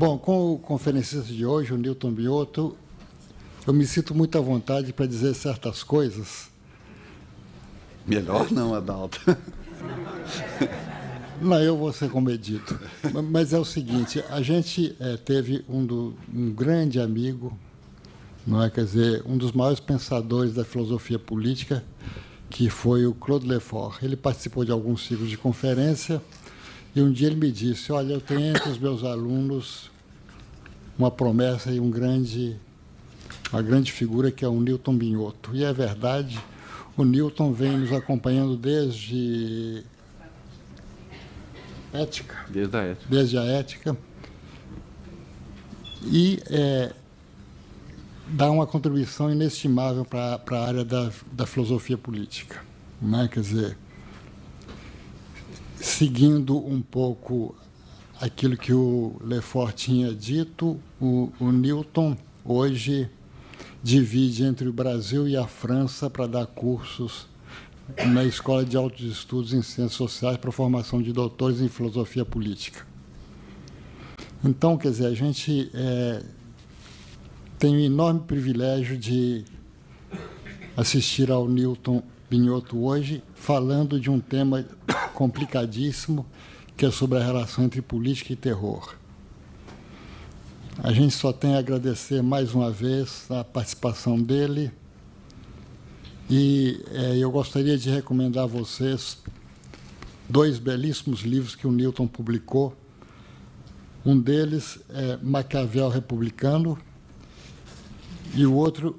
Bom, com o conferencista de hoje, o Newton Binhoto, eu me sinto muito à vontade para dizer certas coisas. Melhor não, Adalto. Não, eu vou ser comedido. Mas é o seguinte, a gente teve um grande amigo, não é? Quer dizer, um dos maiores pensadores da filosofia política, que foi o Claude Lefort. Ele participou de alguns ciclos de conferência e um dia ele me disse, olha, eu tenho entre os meus alunos uma promessa e uma grande figura que é o Newton Binhoto. E é verdade, o Newton vem nos acompanhando desde ética. Desde a ética. Desde a ética. E dá uma contribuição inestimável para a área da filosofia política. Né? Quer dizer, seguindo um pouco aquilo que o Lefort tinha dito, o Newton hoje divide entre o Brasil e a França para dar cursos na Escola de Altos Estudos em Ciências Sociais para a formação de doutores em filosofia política. Então, quer dizer, a gente tem o enorme privilégio de assistir ao Newton Binhoto hoje, falando de um tema complicadíssimo, que é sobre a relação entre política e terror. A gente só tem a agradecer mais uma vez a participação dele e eu gostaria de recomendar a vocês 2 belíssimos livros que o Newton publicou. Um deles é Maquiavel Republicano e o outro,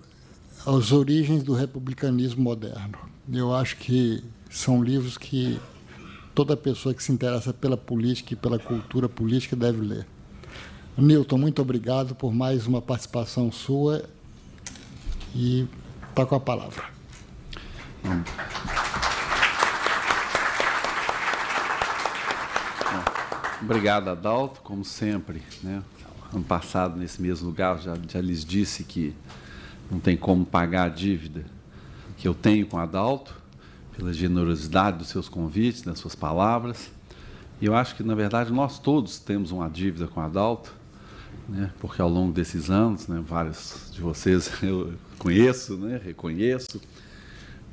As Origens do Republicanismo Moderno. Eu acho que são livros que toda pessoa que se interessa pela política e pela cultura política deve ler. Newton, muito obrigado por mais uma participação sua e está com a palavra. Obrigado, Adalto, como sempre, né? Ano passado, nesse mesmo lugar, já lhes disse que não tem como pagar a dívida que eu tenho com Adalto, pela generosidade dos seus convites, das suas palavras. E eu acho que, na verdade, nós todos temos uma dívida com Adalto, né? Porque ao longo desses anos, né, vários de vocês eu conheço, né, reconheço,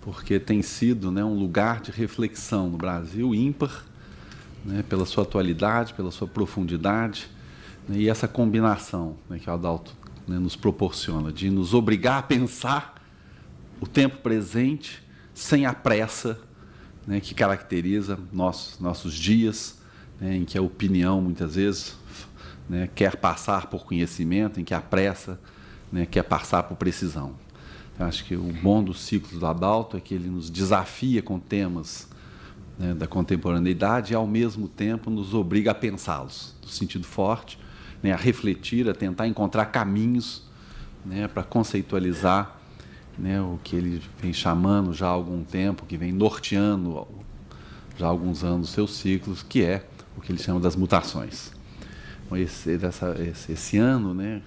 porque tem sido, né, um lugar de reflexão no Brasil ímpar, né, pela sua atualidade, pela sua profundidade, né, e essa combinação, né, que o Adalto, né, nos proporciona, de nos obrigar a pensar o tempo presente sem a pressa, né, que caracteriza nossos dias, né, em que a opinião, muitas vezes, né, quer passar por conhecimento, em que a pressa, né, quer passar por precisão. Eu acho que o bom do ciclo do Adalto é que ele nos desafia com temas, né, da contemporaneidade e, ao mesmo tempo, nos obriga a pensá-los, no sentido forte, né, a refletir, a tentar encontrar caminhos, né, para conceitualizar, né, o que ele vem chamando já há algum tempo, que vem norteando já há alguns anos os seus ciclos, que é o que ele chama das mutações. Então, esse ano, né,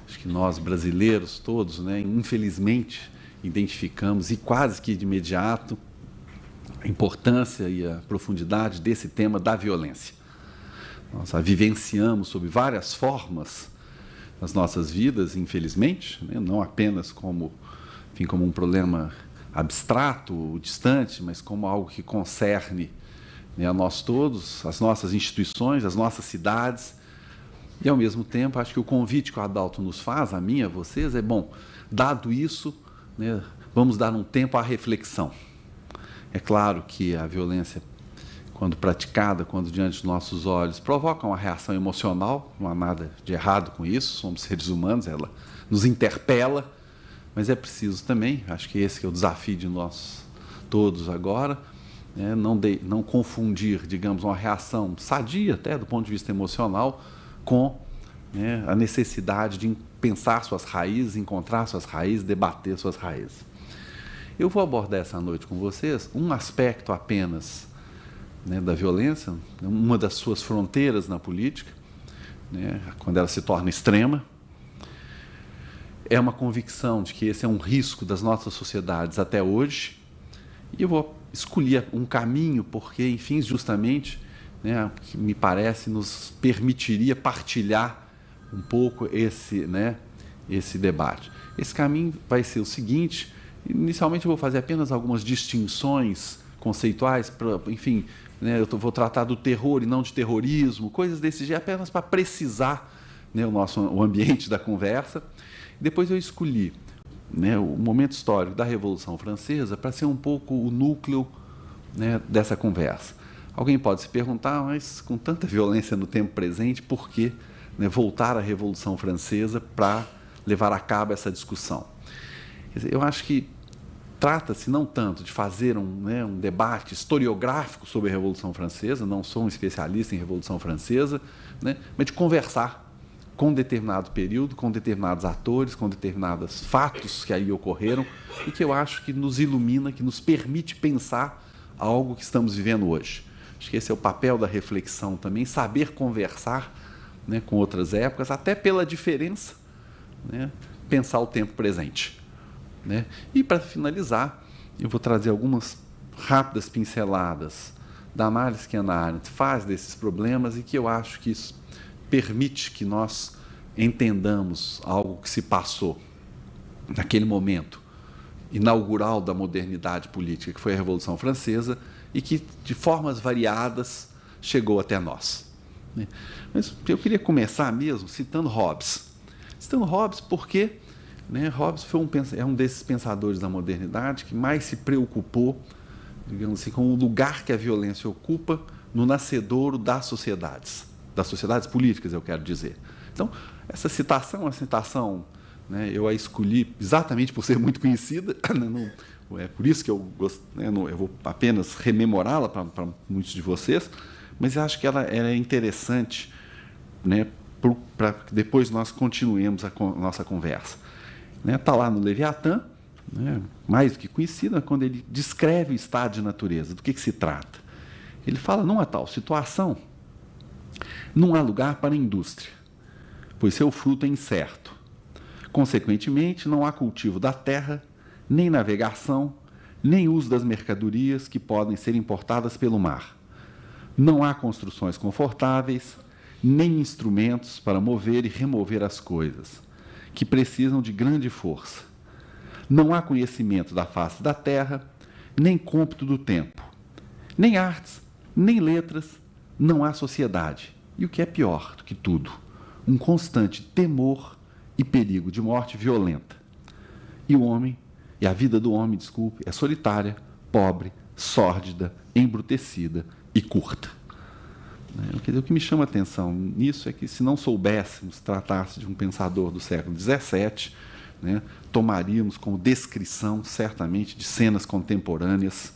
acho que nós brasileiros todos, né, infelizmente, identificamos, e quase que de imediato, a importância e a profundidade desse tema da violência. Nós a vivenciamos sob várias formas nas nossas vidas, infelizmente, né, não apenas como um problema abstrato, distante, mas como algo que concerne, né, a nós todos, as nossas instituições, as nossas cidades. E, ao mesmo tempo, acho que o convite que o Adalto nos faz, a mim, a vocês, é, bom, dado isso, né, vamos dar um tempo à reflexão. É claro que a violência, quando praticada, quando diante dos nossos olhos, provoca uma reação emocional, não há nada de errado com isso, somos seres humanos, ela nos interpela, mas é preciso também, acho que esse que é o desafio de nós todos agora, né, não confundir, digamos, uma reação sadia até do ponto de vista emocional com, né, a necessidade de pensar suas raízes, encontrar suas raízes, debater suas raízes. Eu vou abordar essa noite com vocês um aspecto apenas, né, da violência, uma das suas fronteiras na política, né, quando ela se torna extrema. É uma convicção de que esse é um risco das nossas sociedades até hoje, e eu vou escolher um caminho porque, enfim, justamente, né, que me parece nos permitiria partilhar um pouco esse debate. Esse caminho vai ser o seguinte: inicialmente eu vou fazer apenas algumas distinções conceituais, enfim, né, vou tratar do terror e não de terrorismo, coisas desse jeito, apenas para precisar, né, o ambiente da conversa. Depois eu escolhi, né, o momento histórico da Revolução Francesa para ser um pouco o núcleo, né, dessa conversa. Alguém pode se perguntar, mas com tanta violência no tempo presente, por que, né, voltar à Revolução Francesa para levar a cabo essa discussão? Quer dizer, eu acho que trata-se não tanto de fazer um debate historiográfico sobre a Revolução Francesa, não sou um especialista em Revolução Francesa, né, mas de conversar com um determinado período, com determinados atores, com determinados fatos que aí ocorreram e que eu acho que nos ilumina, que nos permite pensar algo que estamos vivendo hoje. Acho que esse é o papel da reflexão também, saber conversar, né, com outras épocas, até pela diferença, né, pensar o tempo presente. Né? E, para finalizar, eu vou trazer algumas rápidas pinceladas da análise que a Hannah Arendt faz desses problemas e que eu acho que isso permite que nós entendamos algo que se passou naquele momento inaugural da modernidade política, que foi a Revolução Francesa, e que, de formas variadas, chegou até nós. Né? Mas eu queria começar mesmo citando Hobbes. Citando Hobbes porque, né, Hobbes foi um desses pensadores da modernidade que mais se preocupou, digamos assim, com o lugar que a violência ocupa no nascedouro das sociedades políticas, eu quero dizer. Então, essa citação é uma citação, né, eu a escolhi exatamente por ser muito conhecida, é por isso que eu gosto, né, eu vou apenas rememorá-la para muitos de vocês, mas eu acho que ela é interessante, né, para que depois nós continuemos a nossa conversa. Está lá no Leviatã, né, mais do que conhecida, quando ele descreve o estado de natureza, do que se trata. Ele fala, numa tal situação, não há lugar para a indústria, pois seu fruto é incerto. Consequentemente, não há cultivo da terra, nem navegação, nem uso das mercadorias que podem ser importadas pelo mar. Não há construções confortáveis, nem instrumentos para mover e remover as coisas, que precisam de grande força. Não há conhecimento da face da terra, nem cômputo do tempo, nem artes, nem letras, não há sociedade. E o que é pior do que tudo, um constante temor e perigo de morte violenta. E a vida do homem, é solitária, pobre, sórdida, embrutecida e curta. O que me chama a atenção nisso é que, se não soubéssemos tratar-se de um pensador do século XVII, né, tomaríamos como descrição, certamente, de cenas contemporâneas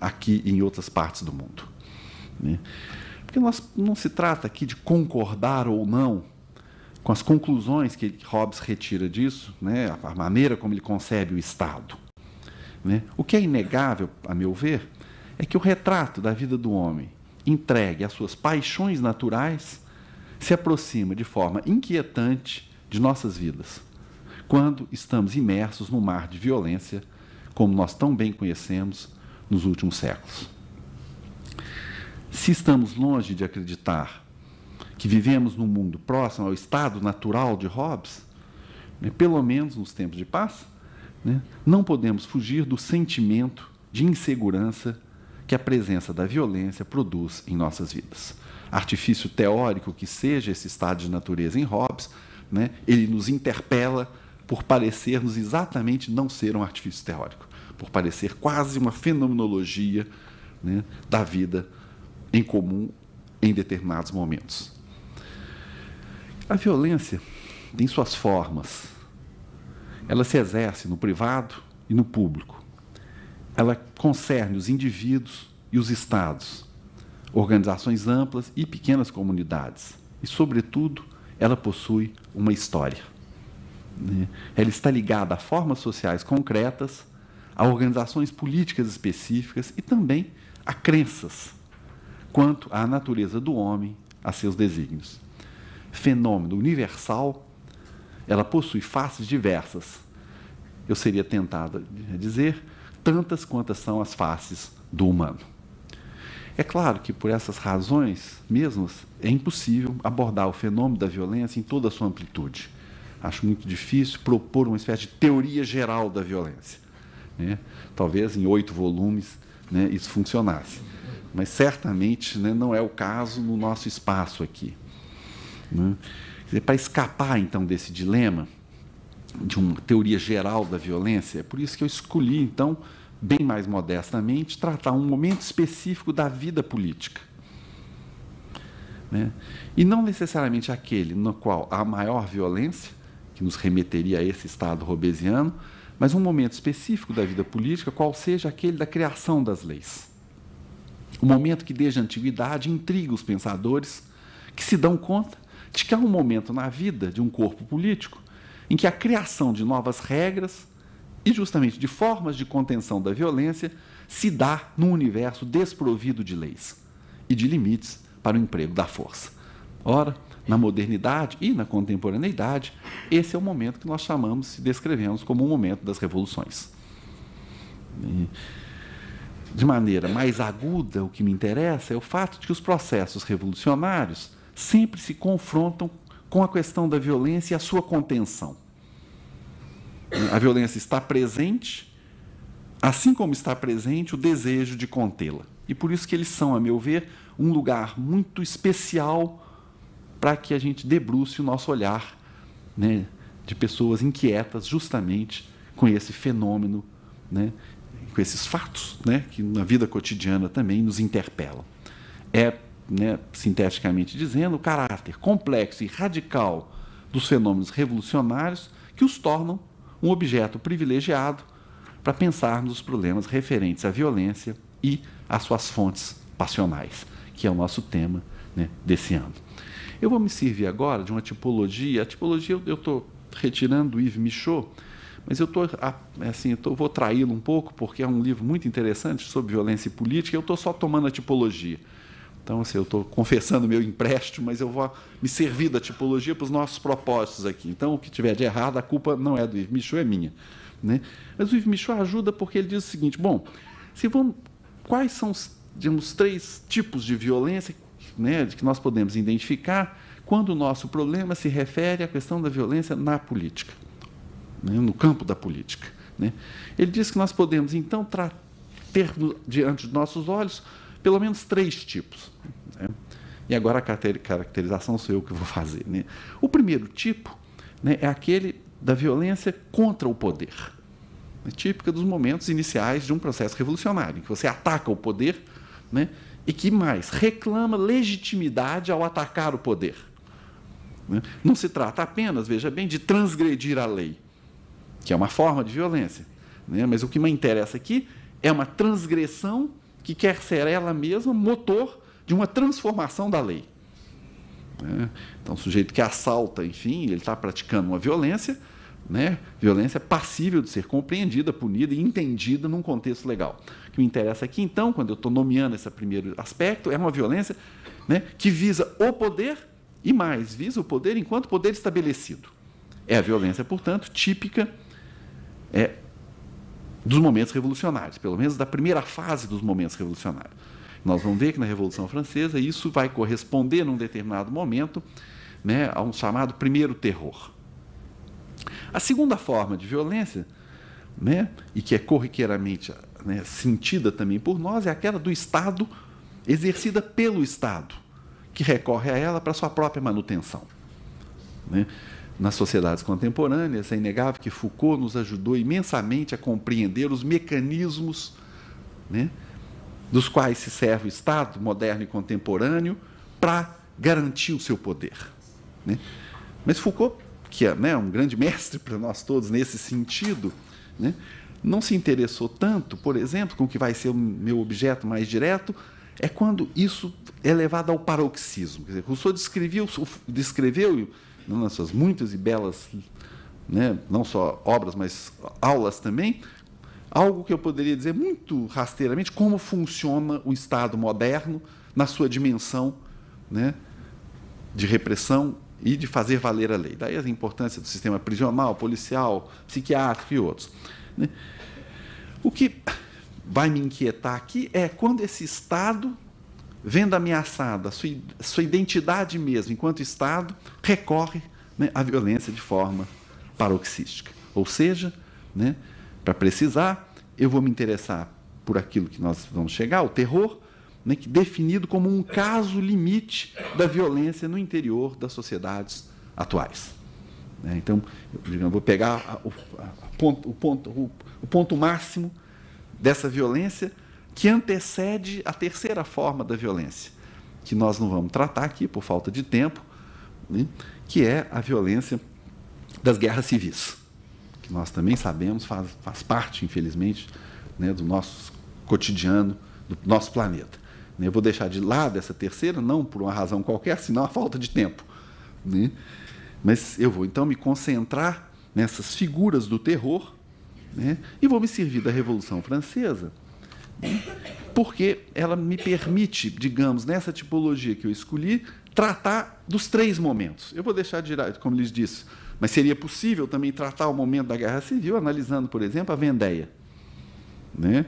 aqui e em outras partes do mundo. Né? Porque não se trata aqui de concordar ou não com as conclusões que Hobbes retira disso, né, a maneira como ele concebe o Estado. Né? O que é inegável, a meu ver, é que o retrato da vida do homem, entregue às suas paixões naturais, se aproxima de forma inquietante de nossas vidas, quando estamos imersos no mar de violência, como nós tão bem conhecemos nos últimos séculos. Se estamos longe de acreditar que vivemos num mundo próximo ao estado natural de Hobbes, né, pelo menos nos tempos de paz, né, não podemos fugir do sentimento de insegurança que a presença da violência produz em nossas vidas. Artifício teórico que seja esse estado de natureza em Hobbes, né, ele nos interpela por parecer-nos exatamente não ser um artifício teórico, por parecer quase uma fenomenologia, né, da vida em comum em determinados momentos. A violência tem suas formas. Ela se exerce no privado e no público. Ela concerne os indivíduos e os estados, organizações amplas e pequenas comunidades. E, sobretudo, ela possui uma história. Ela está ligada a formas sociais concretas, a organizações políticas específicas e também a crenças quanto à natureza do homem, a seus desígnios. Fenômeno universal, ela possui faces diversas. Eu seria tentado a dizer, tantas quantas são as faces do humano. É claro que, por essas razões mesmas, é impossível abordar o fenômeno da violência em toda a sua amplitude. Acho muito difícil propor uma espécie de teoria geral da violência, né? Talvez em 8 volumes, né, isso funcionasse. Mas, certamente, né, não é o caso no nosso espaço aqui, né? Quer dizer, para escapar, então, desse dilema de uma teoria geral da violência, é por isso que eu escolhi, então, bem mais modestamente, tratar um momento específico da vida política, né? E não necessariamente aquele no qual há maior violência, que nos remeteria a esse estado hobbesiano, mas um momento específico da vida política, qual seja aquele da criação das leis. O momento que, desde a antiguidade, intriga os pensadores, que se dão conta de que há um momento na vida de um corpo político em que a criação de novas regras e justamente de formas de contenção da violência se dá num universo desprovido de leis e de limites para o emprego da força. Ora, na modernidade e na contemporaneidade, esse é o momento que nós chamamos e descrevemos como o momento das revoluções. De maneira mais aguda, o que me interessa é o fato de que os processos revolucionários sempre se confrontam com a questão da violência e a sua contenção. A violência está presente, assim como está presente o desejo de contê-la. E por isso que eles são, a meu ver, um lugar muito especial para que a gente debruce o nosso olhar, né, de pessoas inquietas justamente com esse fenômeno, né, com esses fatos, né, que na vida cotidiana também nos interpelam. É, né, sinteticamente dizendo, o caráter complexo e radical dos fenômenos revolucionários que os tornam um objeto privilegiado para pensarmos os problemas referentes à violência e às suas fontes passionais, que é o nosso tema, né, desse ano. Eu vou me servir agora de uma tipologia. A tipologia eu estou retirando do Yves Michaud, mas vou traí-lo um pouco, porque é um livro muito interessante sobre violência e política, eu estou só tomando a tipologia. Então, assim, eu estou confessando meu empréstimo, mas eu vou me servir da tipologia para os nossos propósitos aqui. Então, o que tiver de errado, a culpa não é do Yves Michaud, é minha, né? Mas o Yves Michaud ajuda porque ele diz o seguinte: bom, quais são os 3 tipos de violência, né, que nós podemos identificar quando o nosso problema se refere à questão da violência na política, né, no campo da política, né? Ele diz que nós podemos, então, ter diante dos nossos olhos pelo menos 3 tipos, né? E agora a caracterização sou eu que vou fazer, né? O primeiro tipo, né, é aquele da violência contra o poder, né, típica dos momentos iniciais de um processo revolucionário, em que você ataca o poder, né, e que mais reclama legitimidade ao atacar o poder, né? Não se trata apenas, veja bem, de transgredir a lei, que é uma forma de violência, né? Mas o que me interessa aqui é uma transgressão que quer ser ela mesma motor de uma transformação da lei, né? Então, o sujeito que assalta, enfim, ele está praticando uma violência, né? Violência passível de ser compreendida, punida e entendida num contexto legal. O que me interessa aqui, então, quando eu estou nomeando esse primeiro aspecto, é uma violência, né, que visa o poder e mais, visa o poder enquanto poder estabelecido. É a violência, portanto, típica dos momentos revolucionários, pelo menos da primeira fase dos momentos revolucionários. Nós vamos ver que na Revolução Francesa isso vai corresponder, num determinado momento, né, a um chamado primeiro terror. A segunda forma de violência, né, e que é corriqueiramente, né, sentida também por nós, é aquela do Estado, exercida pelo Estado, que recorre a ela para sua própria manutenção, né? Nas sociedades contemporâneas, é inegável que Foucault nos ajudou imensamente a compreender os mecanismos, né, dos quais se serve o Estado moderno e contemporâneo para garantir o seu poder, né? Mas Foucault, que é, né, um grande mestre para nós todos nesse sentido, né, não se interessou tanto, por exemplo, com o que vai ser o meu objeto mais direto, é quando isso é levado ao paroxismo. Quer dizer, Rousseau descreveu nas suas muitas e belas, né, não só obras, mas aulas também, algo que eu poderia dizer muito rasteiramente, como funciona o Estado moderno na sua dimensão, né, de repressão e de fazer valer a lei. Daí a importância do sistema prisional, policial, psiquiátrico e outros, né? O que vai me inquietar aqui é quando esse Estado vendo ameaçada a sua identidade mesmo enquanto Estado, recorre, né, à violência de forma paroxística. Ou seja, né, para precisar, eu vou me interessar por aquilo que nós vamos chegar, o terror, né, que definido como um caso limite da violência no interior das sociedades atuais. Então, digamos, vou pegar o ponto máximo dessa violência que antecede a terceira forma da violência, que nós não vamos tratar aqui por falta de tempo, né, que é a violência das guerras civis, que nós também sabemos faz parte, infelizmente, né, do nosso cotidiano, do nosso planeta. Eu vou deixar de lado essa terceira, não por uma razão qualquer, senão a falta de tempo, né? Mas eu vou, então, me concentrar nessas figuras do terror, né, e vou me servir da Revolução Francesa, né, porque ela me permite, digamos, nessa tipologia que eu escolhi, tratar dos três momentos. Eu vou deixar de lado, como lhes disse, mas seria possível também tratar o momento da Guerra Civil, analisando, por exemplo, a Vendéia, né?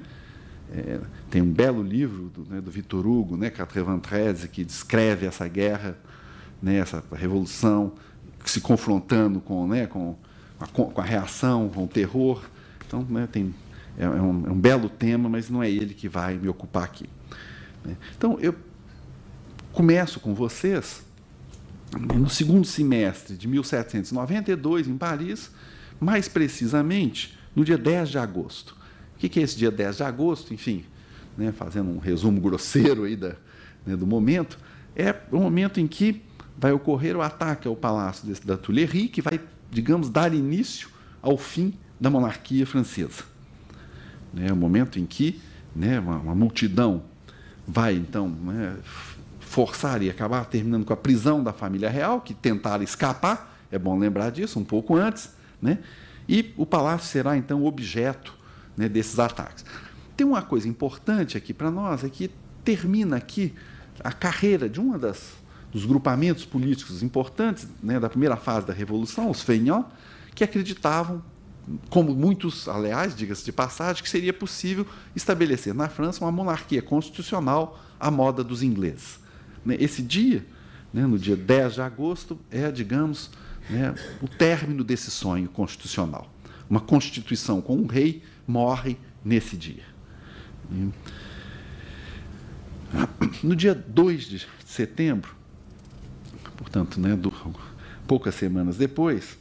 Tem um belo livro do Victor Hugo, né, Quatre-vingt-treize, que descreve essa guerra, né, essa revolução, se confrontando com a reação, com o terror. Então, né, é um belo tema, mas não é ele que vai me ocupar aqui. Então, eu começo com vocês no segundo semestre de 1792, em Paris, mais precisamente no dia 10 de agosto. O que é esse dia 10 de agosto? Enfim, né, fazendo um resumo grosseiro aí do momento, é o momento em que vai ocorrer o ataque ao Palácio da Tuileries, que vai, digamos, dar início ao fim da monarquia francesa. É o momento em que, né, uma multidão vai, então, né, forçar e acabar terminando com a prisão da família real, que tentaram escapar, é bom lembrar disso, um pouco antes, né, e o palácio será, então, objeto, né, desses ataques. Tem uma coisa importante aqui para nós, é que termina aqui a carreira de dos grupamentos políticos importantes, né, da primeira fase da Revolução, os Feignants, que acreditavam, como muitos, aliás, diga-se de passagem, que seria possível estabelecer na França uma monarquia constitucional à moda dos ingleses. Esse dia, né, no dia 10 de agosto, é, digamos, né, o término desse sonho constitucional. Uma constituição com um rei morre nesse dia. No dia 2 de setembro, portanto, né, poucas semanas depois,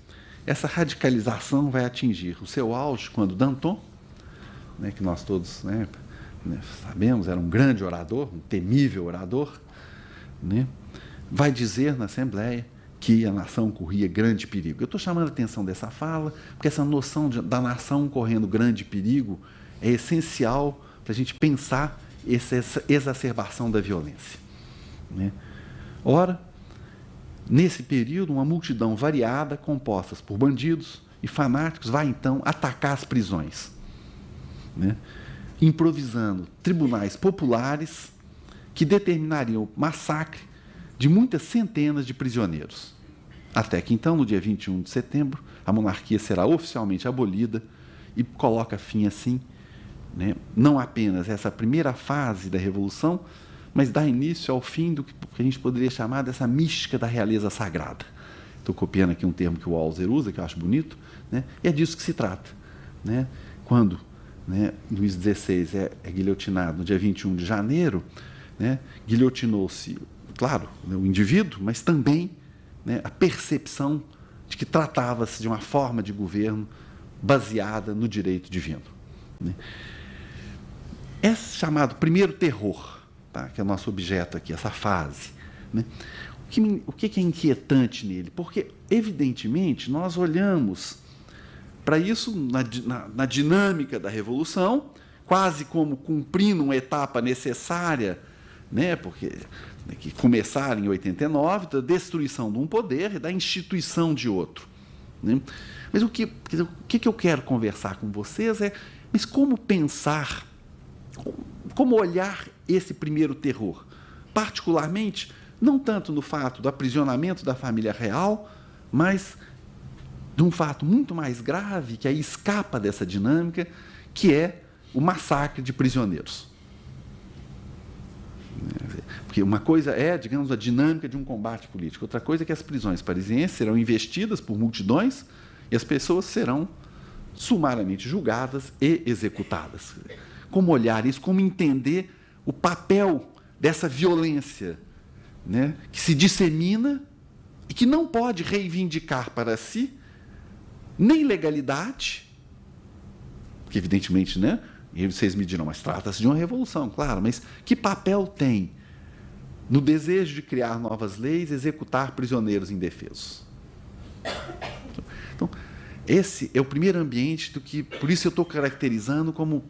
essa radicalização vai atingir o seu auge quando Danton, né, que nós todos, né, sabemos, era um grande orador, um temível orador, né, vai dizer na Assembleia que a nação corria grande perigo. Eu estou chamando a atenção dessa fala, porque essa noção da nação correndo grande perigo é essencial para a gente pensar essa exacerbação da violência, né? Ora, nesse período, uma multidão variada, composta por bandidos e fanáticos, vai, então, atacar as prisões, né, improvisando tribunais populares que determinariam o massacre de muitas centenas de prisioneiros. Até que, então, no dia 21 de setembro, a monarquia será oficialmente abolida e coloca fim, assim, né, não apenas essa primeira fase da Revolução, mas dá início ao fim do que a gente poderia chamar dessa mística da realeza sagrada. Estou copiando aqui um termo que o Walser usa, que eu acho bonito, né, e é disso que se trata, né? Quando, né, Luís XVI é guilhotinado no dia 21 de janeiro, né, guilhotinou-se, claro, né, o indivíduo, mas também, né, a percepção de que tratava-se de uma forma de governo baseada no direito divino, né? É chamado primeiro terror, tá, que é o nosso objeto aqui, essa fase, né? O que é inquietante nele? Porque, evidentemente, nós olhamos para isso na dinâmica da Revolução, quase como cumprindo uma etapa necessária, né, porque que começaram em 89, da destruição de um poder e da instituição de outro, né? Mas o que eu quero conversar com vocês é, mas como pensar, como olhar esse primeiro terror? Particularmente, não tanto no fato do aprisionamento da família real, mas de um fato muito mais grave, que aí escapa dessa dinâmica, que é o massacre de prisioneiros. Porque uma coisa é, digamos, a dinâmica de um combate político. Outra coisa é que as prisões parisienses serão investidas por multidões e as pessoas serão sumariamente julgadas e executadas. Como olhar isso, como entender o papel dessa violência, né, que se dissemina e que não pode reivindicar para si nem legalidade, que evidentemente, né, e vocês me dirão, mas trata-se de uma revolução, claro, mas que papel tem no desejo de criar novas leis, executar prisioneiros indefesos? Então, esse é o primeiro ambiente do que, por isso eu estou caracterizando como,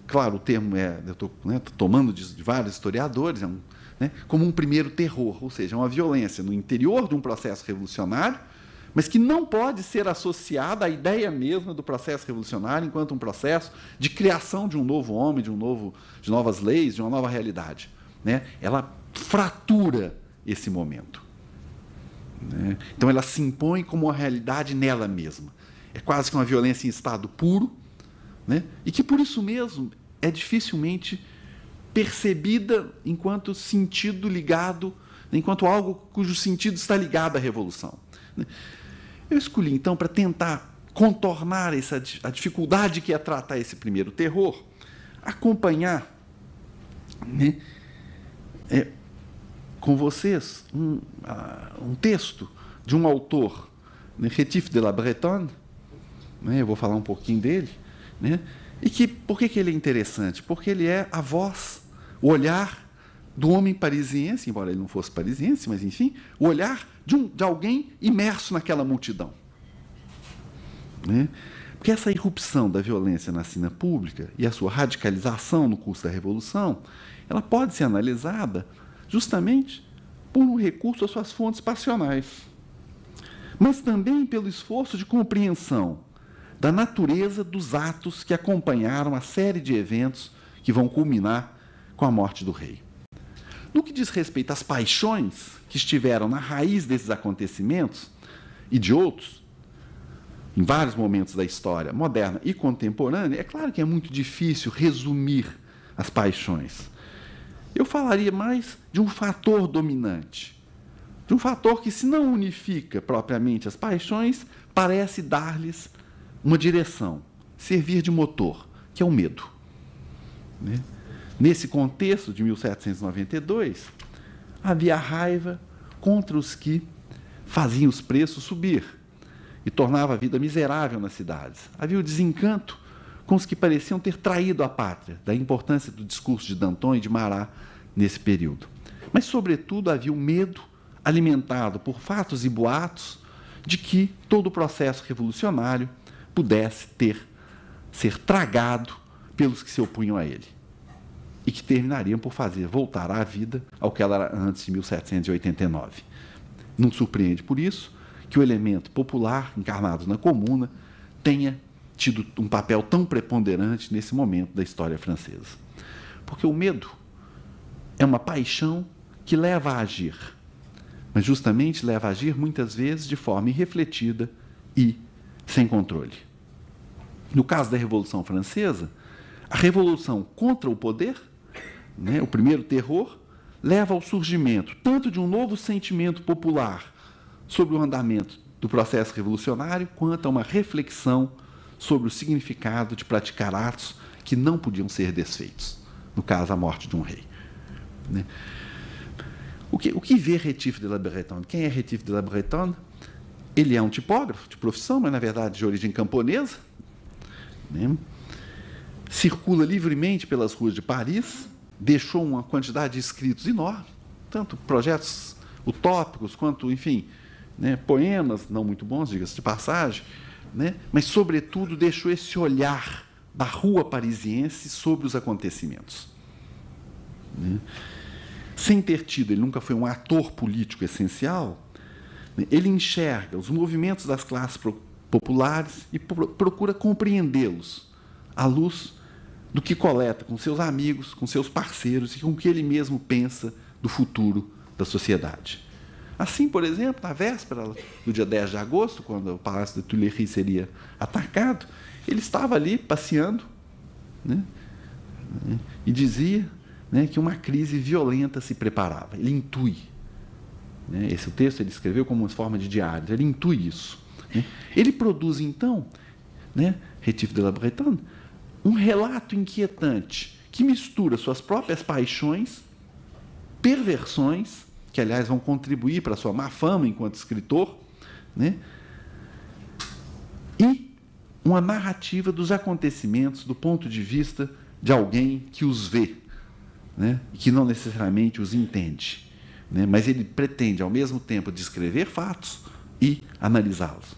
claro, o termo eu estou, né, tomando de vários historiadores, né, como um primeiro terror, ou seja, uma violência no interior de um processo revolucionário, mas que não pode ser associada à ideia mesma do processo revolucionário enquanto um processo de criação de um novo homem, de novas leis, de uma nova realidade, né? Ela fratura esse momento, né? Então ela se impõe como uma realidade nela mesma. É quase que uma violência em estado puro, né? E que por isso mesmo é dificilmente percebida enquanto sentido ligado, enquanto algo cujo sentido está ligado à revolução, né? Eu escolhi, então, para tentar contornar a dificuldade que é tratar esse primeiro terror, acompanhar, né, com vocês um texto de um autor, né, Rétif de la Bretonne, né, eu vou falar um pouquinho dele, né, e que, por que ele é interessante? Porque ele é a voz, o olhar do homem parisiense, embora ele não fosse parisiense, mas, enfim, o olhar de alguém imerso naquela multidão, né? Porque essa irrupção da violência na cena pública e a sua radicalização no curso da Revolução, ela pode ser analisada justamente por um recurso às suas fontes passionais, mas também pelo esforço de compreensão da natureza dos atos que acompanharam a série de eventos que vão culminar com a morte do rei. No que diz respeito às paixões que estiveram na raiz desses acontecimentos e de outros, em vários momentos da história moderna e contemporânea, é claro que é muito difícil resumir as paixões. Eu falaria mais de um fator dominante, de um fator que, se não unifica propriamente as paixões, parece dar-lhes uma direção, servir de motor, que é o medo, né? Nesse contexto de 1792, havia a raiva contra os que faziam os preços subir e tornava a vida miserável nas cidades. Havia o desencanto com os que pareciam ter traído a pátria, da importância do discurso de Danton e de Marat nesse período. Mas, sobretudo, havia o medo alimentado por fatos e boatos de que todo o processo revolucionário pudesse ser tragado pelos que se opunham a ele e que terminariam por fazer voltar à vida ao que ela era antes de 1789. Não surpreende, por isso, que o elemento popular, encarnado na Comuna, tenha tido um papel tão preponderante nesse momento da história francesa. Porque o medo é uma paixão que leva a agir, mas justamente leva a agir muitas vezes de forma irrefletida e sem controle. No caso da Revolução Francesa, a revolução contra o poder, né, o primeiro terror, leva ao surgimento tanto de um novo sentimento popular sobre o andamento do processo revolucionário, quanto a uma reflexão sobre o significado de praticar atos que não podiam ser desfeitos, no caso, a morte de um rei, né? O que vê Rétif de la Bretonne? Quem é Rétif de la Bretonne? Ele é um tipógrafo de profissão, mas, na verdade, de origem camponesa, né? Circula livremente pelas ruas de Paris, deixou uma quantidade de escritos enorme, tanto projetos utópicos quanto, enfim, né, poemas não muito bons, diga-se de passagem, né, mas, sobretudo, deixou esse olhar da rua parisiense sobre os acontecimentos, né? Sem ter tido, ele nunca foi um ator político essencial, né, ele enxerga os movimentos das classes populares e procura compreendê-los à luz do que coleta com seus amigos, com seus parceiros e com o que ele mesmo pensa do futuro da sociedade. Assim, por exemplo, na véspera do dia 10 de agosto, quando o Palácio da Tuileries seria atacado, ele estava ali passeando, né, e dizia, né, que uma crise violenta se preparava. Ele intui. Né, esse texto ele escreveu como uma forma de diário. Ele intui isso. Né. Ele produz, então, né, Rétif de la Bretonne, um relato inquietante que mistura suas próprias paixões, perversões, que, aliás, vão contribuir para a sua má fama enquanto escritor, né, e uma narrativa dos acontecimentos do ponto de vista de alguém que os vê, né, e que não necessariamente os entende. Né, mas ele pretende, ao mesmo tempo, descrever fatos e analisá-los.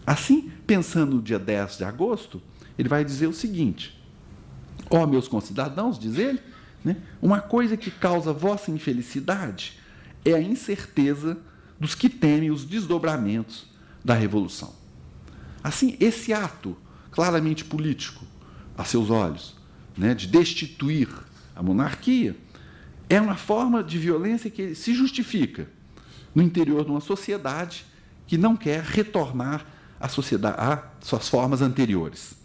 Assim, pensando no dia 10 de agosto, ele vai dizer o seguinte: ó, meus concidadãos, diz ele, né, uma coisa que causa vossa infelicidade é a incerteza dos que temem os desdobramentos da Revolução. Assim, esse ato claramente político, a seus olhos, né, de destituir a monarquia, é uma forma de violência que se justifica no interior de uma sociedade que não quer retornar à sociedade, a suas formas anteriores.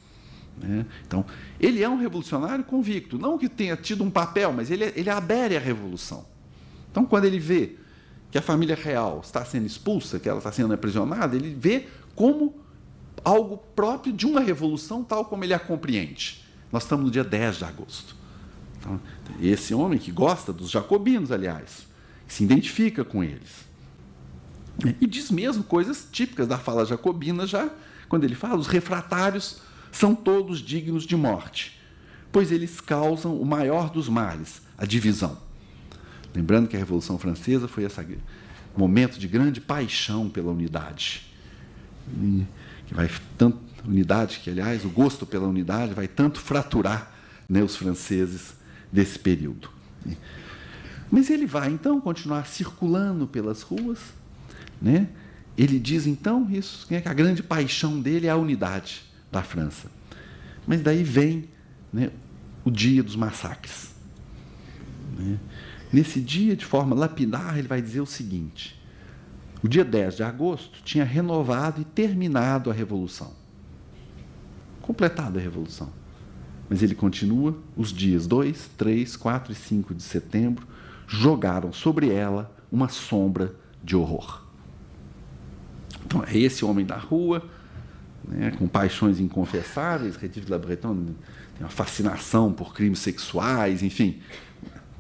Né? Então, ele é um revolucionário convicto, não que tenha tido um papel, mas ele adere à revolução. Então, quando ele vê que a família real está sendo expulsa, que ela está sendo aprisionada, ele vê como algo próprio de uma revolução, tal como ele a compreende. Nós estamos no dia 10 de agosto. Então, esse homem que gosta dos jacobinos, aliás, que se identifica com eles. E diz mesmo coisas típicas da fala jacobina, já quando ele fala: os refratários são todos dignos de morte, pois eles causam o maior dos males, a divisão. Lembrando que a Revolução Francesa foi esse momento de grande paixão pela unidade. Que vai tanto, unidade que, aliás, o gosto pela unidade vai tanto fraturar, né, os franceses desse período. Mas ele vai, então, continuar circulando pelas ruas. Né? Ele diz, então, isso, que a grande paixão dele é a unidade da França. Mas daí vem, né, o dia dos massacres. Né? Nesse dia, de forma lapidar, ele vai dizer o seguinte: o dia 10 de agosto tinha renovado e terminado a Revolução. Completado a Revolução. Mas ele continua: os dias 2, 3, 4 e 5 de setembro jogaram sobre ela uma sombra de horror. Então, é esse homem da rua, né, com paixões inconfessáveis. Rétif de la Bretonne tem uma fascinação por crimes sexuais, enfim.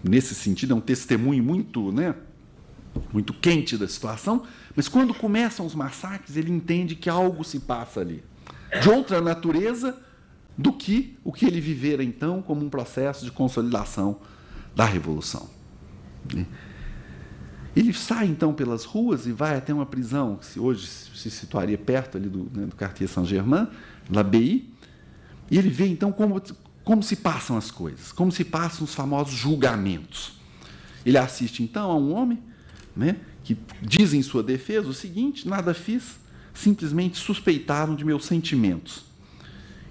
Nesse sentido, é um testemunho muito, né, muito quente da situação, mas quando começam os massacres, ele entende que algo se passa ali, de outra natureza do que o que ele vivera, então, como um processo de consolidação da Revolução. Ele sai, então, pelas ruas e vai até uma prisão, que hoje se situaria perto ali do Quartier Saint-Germain, l'Abbaye, e ele vê, então, como se passam as coisas, como se passam os famosos julgamentos. Ele assiste, então, a um homem, né, que diz em sua defesa o seguinte: nada fiz, simplesmente suspeitaram de meus sentimentos.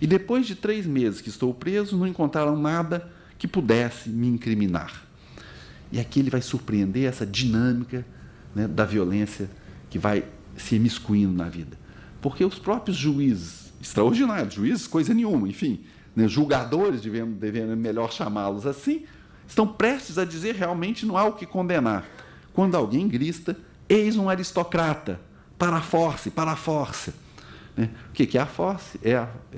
E depois de 3 meses que estou preso, não encontraram nada que pudesse me incriminar. E aqui ele vai surpreender essa dinâmica, né, da violência que vai se imiscuindo na vida. Porque os próprios juízes, extraordinários, juízes, coisa nenhuma, enfim, né, julgadores, devendo melhor chamá-los assim, estão prestes a dizer: realmente não há o que condenar. Quando alguém grita: eis um aristocrata, para a force, para a força. Né? O que é a force? É,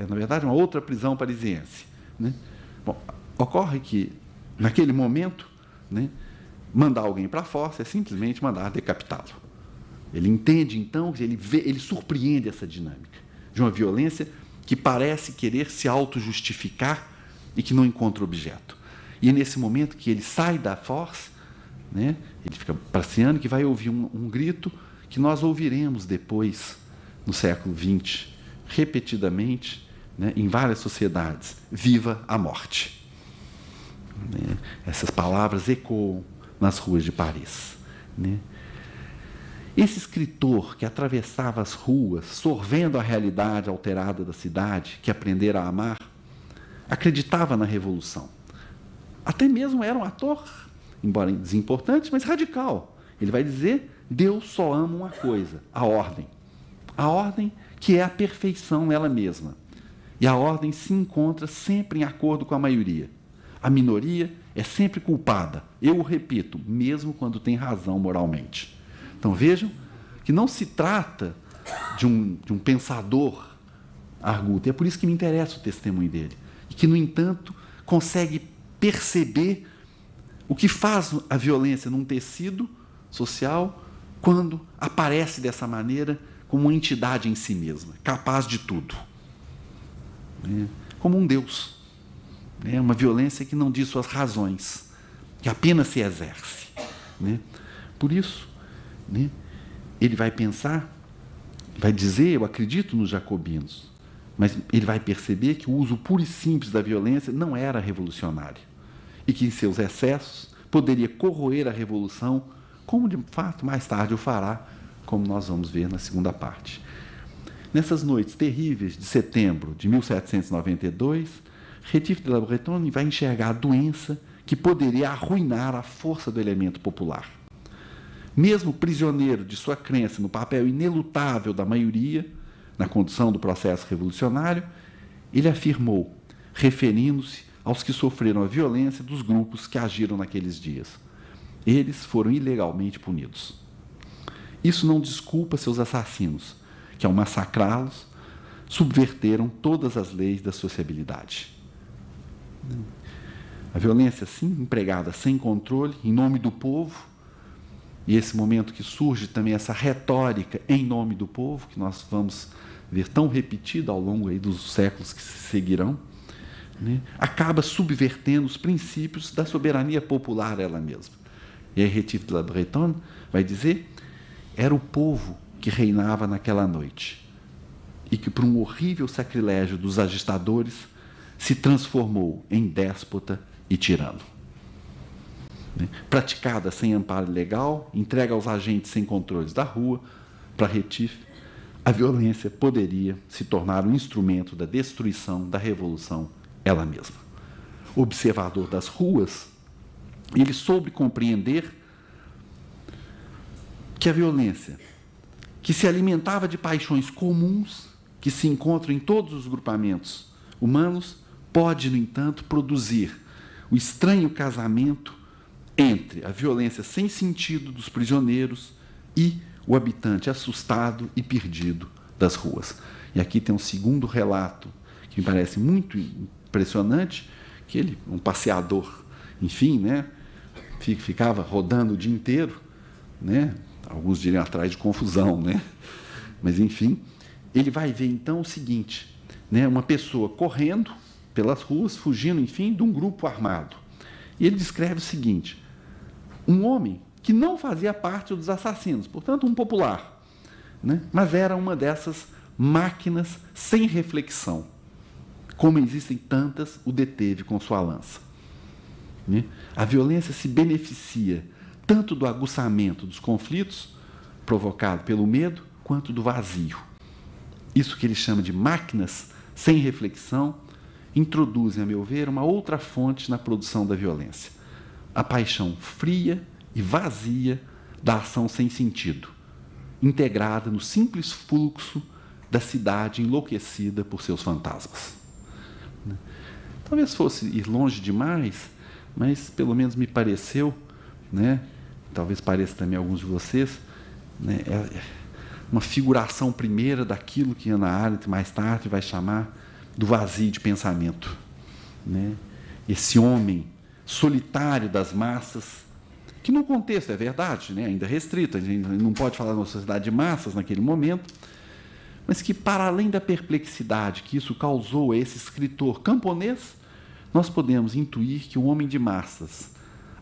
na verdade, uma outra prisão parisiense. Né? Bom, ocorre que, naquele momento, né, mandar alguém para a força é simplesmente mandar decapitá-lo. Ele entende, então, ele surpreende essa dinâmica de uma violência que parece querer se auto-justificar e que não encontra objeto. E é nesse momento que ele sai da força, né, ele fica passeando, que vai ouvir um grito que nós ouviremos depois, no século XX, repetidamente, né, em várias sociedades: viva a morte. Né? Essas palavras ecoam nas ruas de Paris. Né? Esse escritor que atravessava as ruas, sorvendo a realidade alterada da cidade, que aprendera a amar, acreditava na Revolução. Até mesmo era um ator, embora desimportante, mas radical. Ele vai dizer: Deus só ama uma coisa, a ordem. A ordem que é a perfeição nela mesma. E a ordem se encontra sempre em acordo com a maioria. A minoria é sempre culpada, eu o repito, mesmo quando tem razão moralmente. Então vejam que não se trata de um pensador arguto, é por isso que me interessa o testemunho dele, e que, no entanto, consegue perceber o que faz a violência num tecido social quando aparece dessa maneira como uma entidade em si mesma, capaz de tudo. Como um Deus. Uma violência que não diz suas razões, que apenas se exerce. Por isso, ele vai pensar, vai dizer, eu acredito nos jacobinos, mas ele vai perceber que o uso puro e simples da violência não era revolucionário e que, em seus excessos, poderia corroer a revolução, como, de fato, mais tarde o fará, como nós vamos ver na segunda parte. Nessas noites terríveis de setembro de 1792, Rétif de la Bretonne vai enxergar a doença que poderia arruinar a força do elemento popular. Mesmo prisioneiro de sua crença no papel inelutável da maioria na condução do processo revolucionário, ele afirmou, referindo-se aos que sofreram a violência dos grupos que agiram naqueles dias: eles foram ilegalmente punidos. Isso não desculpa seus assassinos, que, ao massacrá-los, subverteram todas as leis da sociabilidade. A violência, assim, empregada sem controle, em nome do povo, e esse momento que surge também essa retórica em nome do povo, que nós vamos ver tão repetida ao longo aí dos séculos que se seguirão, acaba subvertendo os princípios da soberania popular ela mesma. E aí Rétif de la Bretonne vai dizer: era o povo que reinava naquela noite e que, por um horrível sacrilégio dos agitadores, se transformou em déspota e tirano. Praticada sem amparo legal, entregue aos agentes sem controles da rua, para Rétif, a violência poderia se tornar um instrumento da destruição da revolução ela mesma. Observador das ruas, ele soube compreender que a violência, que se alimentava de paixões comuns que se encontram em todos os grupamentos humanos, pode, no entanto, produzir o estranho casamento entre a violência sem sentido dos prisioneiros e o habitante assustado e perdido das ruas. E aqui tem um segundo relato que me parece muito impressionante, que ele, um passeador, enfim, ficava rodando o dia inteiro, alguns diriam atrás de confusão, mas, enfim, ele vai ver, então, o seguinte, uma pessoa correndo pelas ruas, fugindo, enfim, de um grupo armado. E ele descreve o seguinte: um homem que não fazia parte dos assassinos, portanto, um popular, mas era uma dessas máquinas sem reflexão. Como existem tantas, o deteve com sua lança. A violência se beneficia tanto do aguçamento dos conflitos, provocado pelo medo, quanto do vazio. Isso que ele chama de máquinas sem reflexão introduzem, a meu ver, uma outra fonte na produção da violência: a paixão fria e vazia da ação sem sentido, integrada no simples fluxo da cidade enlouquecida por seus fantasmas. Talvez fosse ir longe demais, mas pelo menos me pareceu, talvez pareça também a alguns de vocês, uma figuração primeira daquilo que Hannah Arendt mais tarde vai chamar do vazio de pensamento. Esse homem solitário das massas, que no contexto é verdade, ainda restrito, a gente não pode falar de uma sociedade de massas naquele momento, mas que, para além da perplexidade que isso causou a esse escritor camponês, nós podemos intuir que o homem de massas,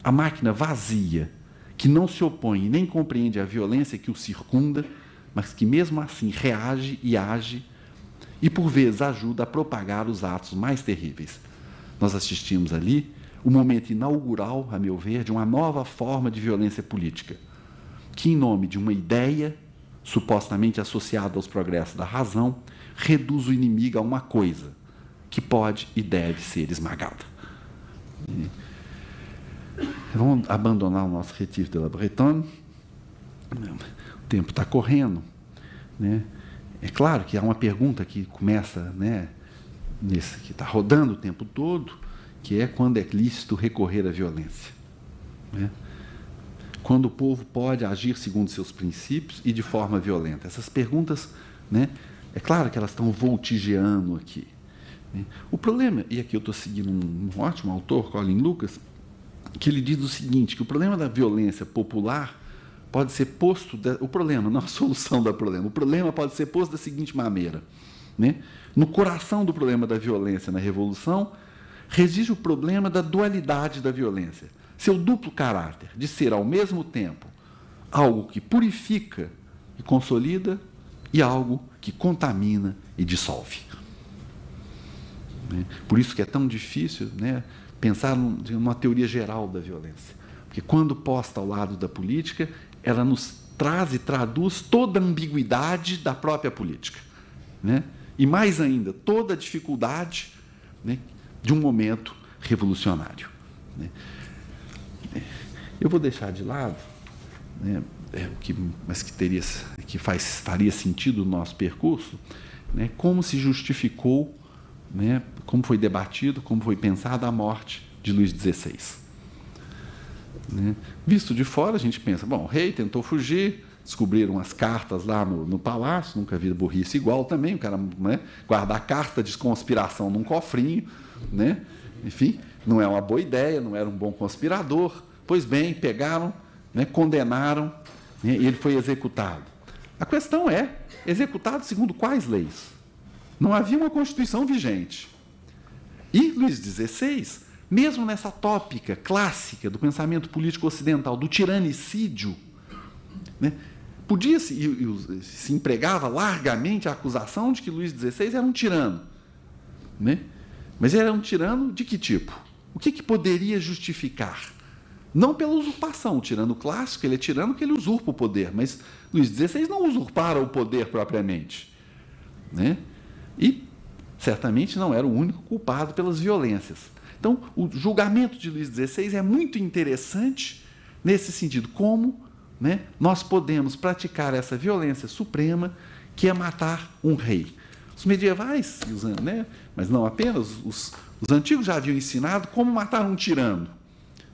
a máquina vazia, que não se opõe e nem compreende a violência que o circunda, mas que mesmo assim reage e age, e por vezes ajuda a propagar os atos mais terríveis. Nós assistimos ali o momento inaugural, a meu ver, de uma nova forma de violência política, que, em nome de uma ideia supostamente associada aos progressos da razão, reduz o inimigo a uma coisa que pode e deve ser esmagada. Vamos abandonar o nosso Rétif de la Bretonne. O tempo está correndo, É claro que há uma pergunta que começa, que está rodando o tempo todo, que é quando é lícito recorrer à violência, né? Quando o povo pode agir segundo seus princípios e de forma violenta. Essas perguntas, né, é claro que elas estão voltigeando aqui, né? O problema, e aqui eu estou seguindo um ótimo autor, Colin Lucas, que ele diz o seguinte, que o problema da violência popular pode ser posto, o problema, não a solução do problema, o problema pode ser posto da seguinte maneira, né? No coração do problema da violência na Revolução, reside o problema da dualidade da violência, seu duplo caráter de ser, ao mesmo tempo, algo que purifica e consolida e algo que contamina e dissolve. Por isso que é tão difícil, né, pensar numa teoria geral da violência. Porque, quando posta ao lado da política, ela nos traz e traduz toda a ambiguidade da própria política, né? E, mais ainda, toda a dificuldade, né, de um momento revolucionário, né? Eu vou deixar de lado, né, mas que faria sentido no nosso percurso, né, como se justificou, né, como foi debatido, como foi pensada a morte de Luís XVI. Né? Visto de fora, a gente pensa, bom, o rei tentou fugir, descobriram as cartas lá no palácio, nunca vi burrice igual também, o cara, né, guardar carta de conspiração num cofrinho, né? Enfim, não é uma boa ideia, não era um bom conspirador. Pois bem, pegaram, né, condenaram, né, e ele foi executado. A questão é, executado segundo quais leis? Não havia uma Constituição vigente. E Luís XVI, mesmo nessa tópica clássica do pensamento político ocidental, do tiranicídio, né, se empregava largamente a acusação de que Luís XVI era um tirano, né? Mas ele era um tirano de que tipo? O que poderia justificar? Não pela usurpação, o tirano clássico, ele é tirano porque ele usurpa o poder, mas Luís XVI não usurpara o poder propriamente, né? E certamente não era o único culpado pelas violências. Então, o julgamento de Luís XVI é muito interessante nesse sentido, como, né, nós podemos praticar essa violência suprema, que é matar um rei. Os medievais, né, mas não apenas, os antigos já haviam ensinado como matar um tirano.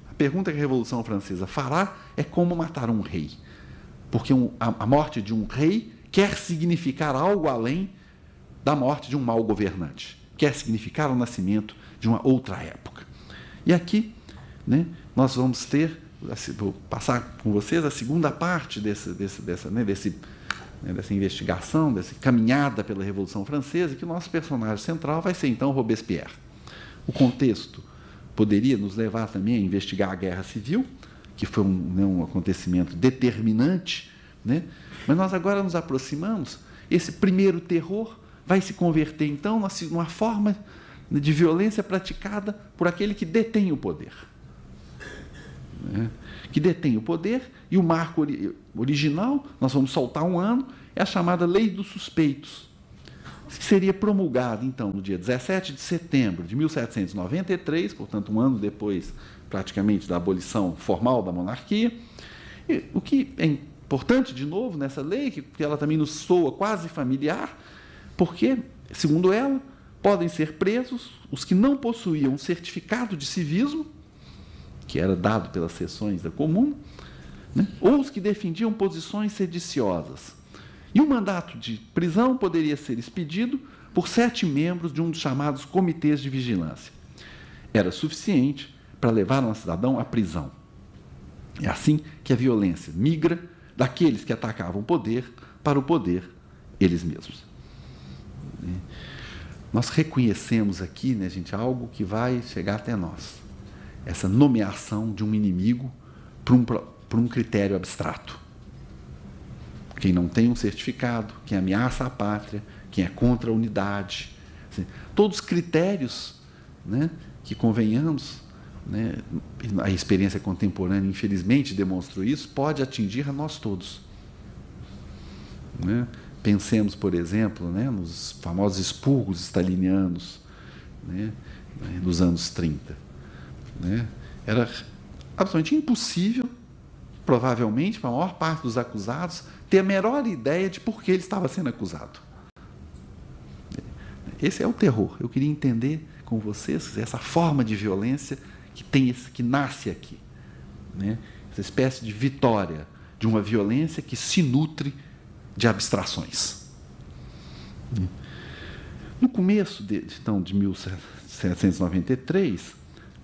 A pergunta que a Revolução Francesa fará é como matar um rei. Porque a morte de um rei quer significar algo além da morte de um mau governante. Quer significar o nascimento de uma outra época. E aqui, né, nós vamos ter, vou passar com vocês a segunda parte dessa investigação, dessa caminhada pela Revolução Francesa, que o nosso personagem central vai ser, então, Robespierre. O contexto poderia nos levar também a investigar a Guerra Civil, que foi um acontecimento determinante, né? Mas nós agora nos aproximamos, esse primeiro terror vai se converter, então, numa forma de violência praticada por aquele que detém o poder. Né? Que detém o poder, e o marco original, nós vamos soltar um ano, é a chamada Lei dos Suspeitos, que seria promulgada, então, no dia 17 de setembro de 1793, portanto, um ano depois, praticamente, da abolição formal da monarquia. E o que é importante, de novo, nessa lei, que ela também nos soa quase familiar, porque, segundo ela, podem ser presos os que não possuíam um certificado de civismo, que era dado pelas seções da Comuna, né, ou os que defendiam posições sediciosas. E o mandato de prisão poderia ser expedido por 7 membros de um dos chamados comitês de vigilância. Era suficiente para levar um cidadão à prisão. É assim que a violência migra daqueles que atacavam o poder para o poder eles mesmos. Nós reconhecemos aqui, né, gente, algo que vai chegar até nós. Essa nomeação de um inimigo por um critério abstrato. Quem não tem um certificado, quem ameaça a pátria, quem é contra a unidade. Assim, todos critérios, né, que, convenhamos, né, a experiência contemporânea, infelizmente, demonstrou isso, pode atingir a nós todos. Né? Pensemos, por exemplo, né, nos famosos expurgos stalinianos, né, nos anos 30. Né? Era absolutamente impossível, provavelmente, para a maior parte dos acusados, ter a menor ideia de por que ele estava sendo acusado. Esse é o terror. Eu queria entender com vocês essa forma de violência que nasce aqui, né? Essa espécie de vitória de uma violência que se nutre de abstrações. No começo de 1793,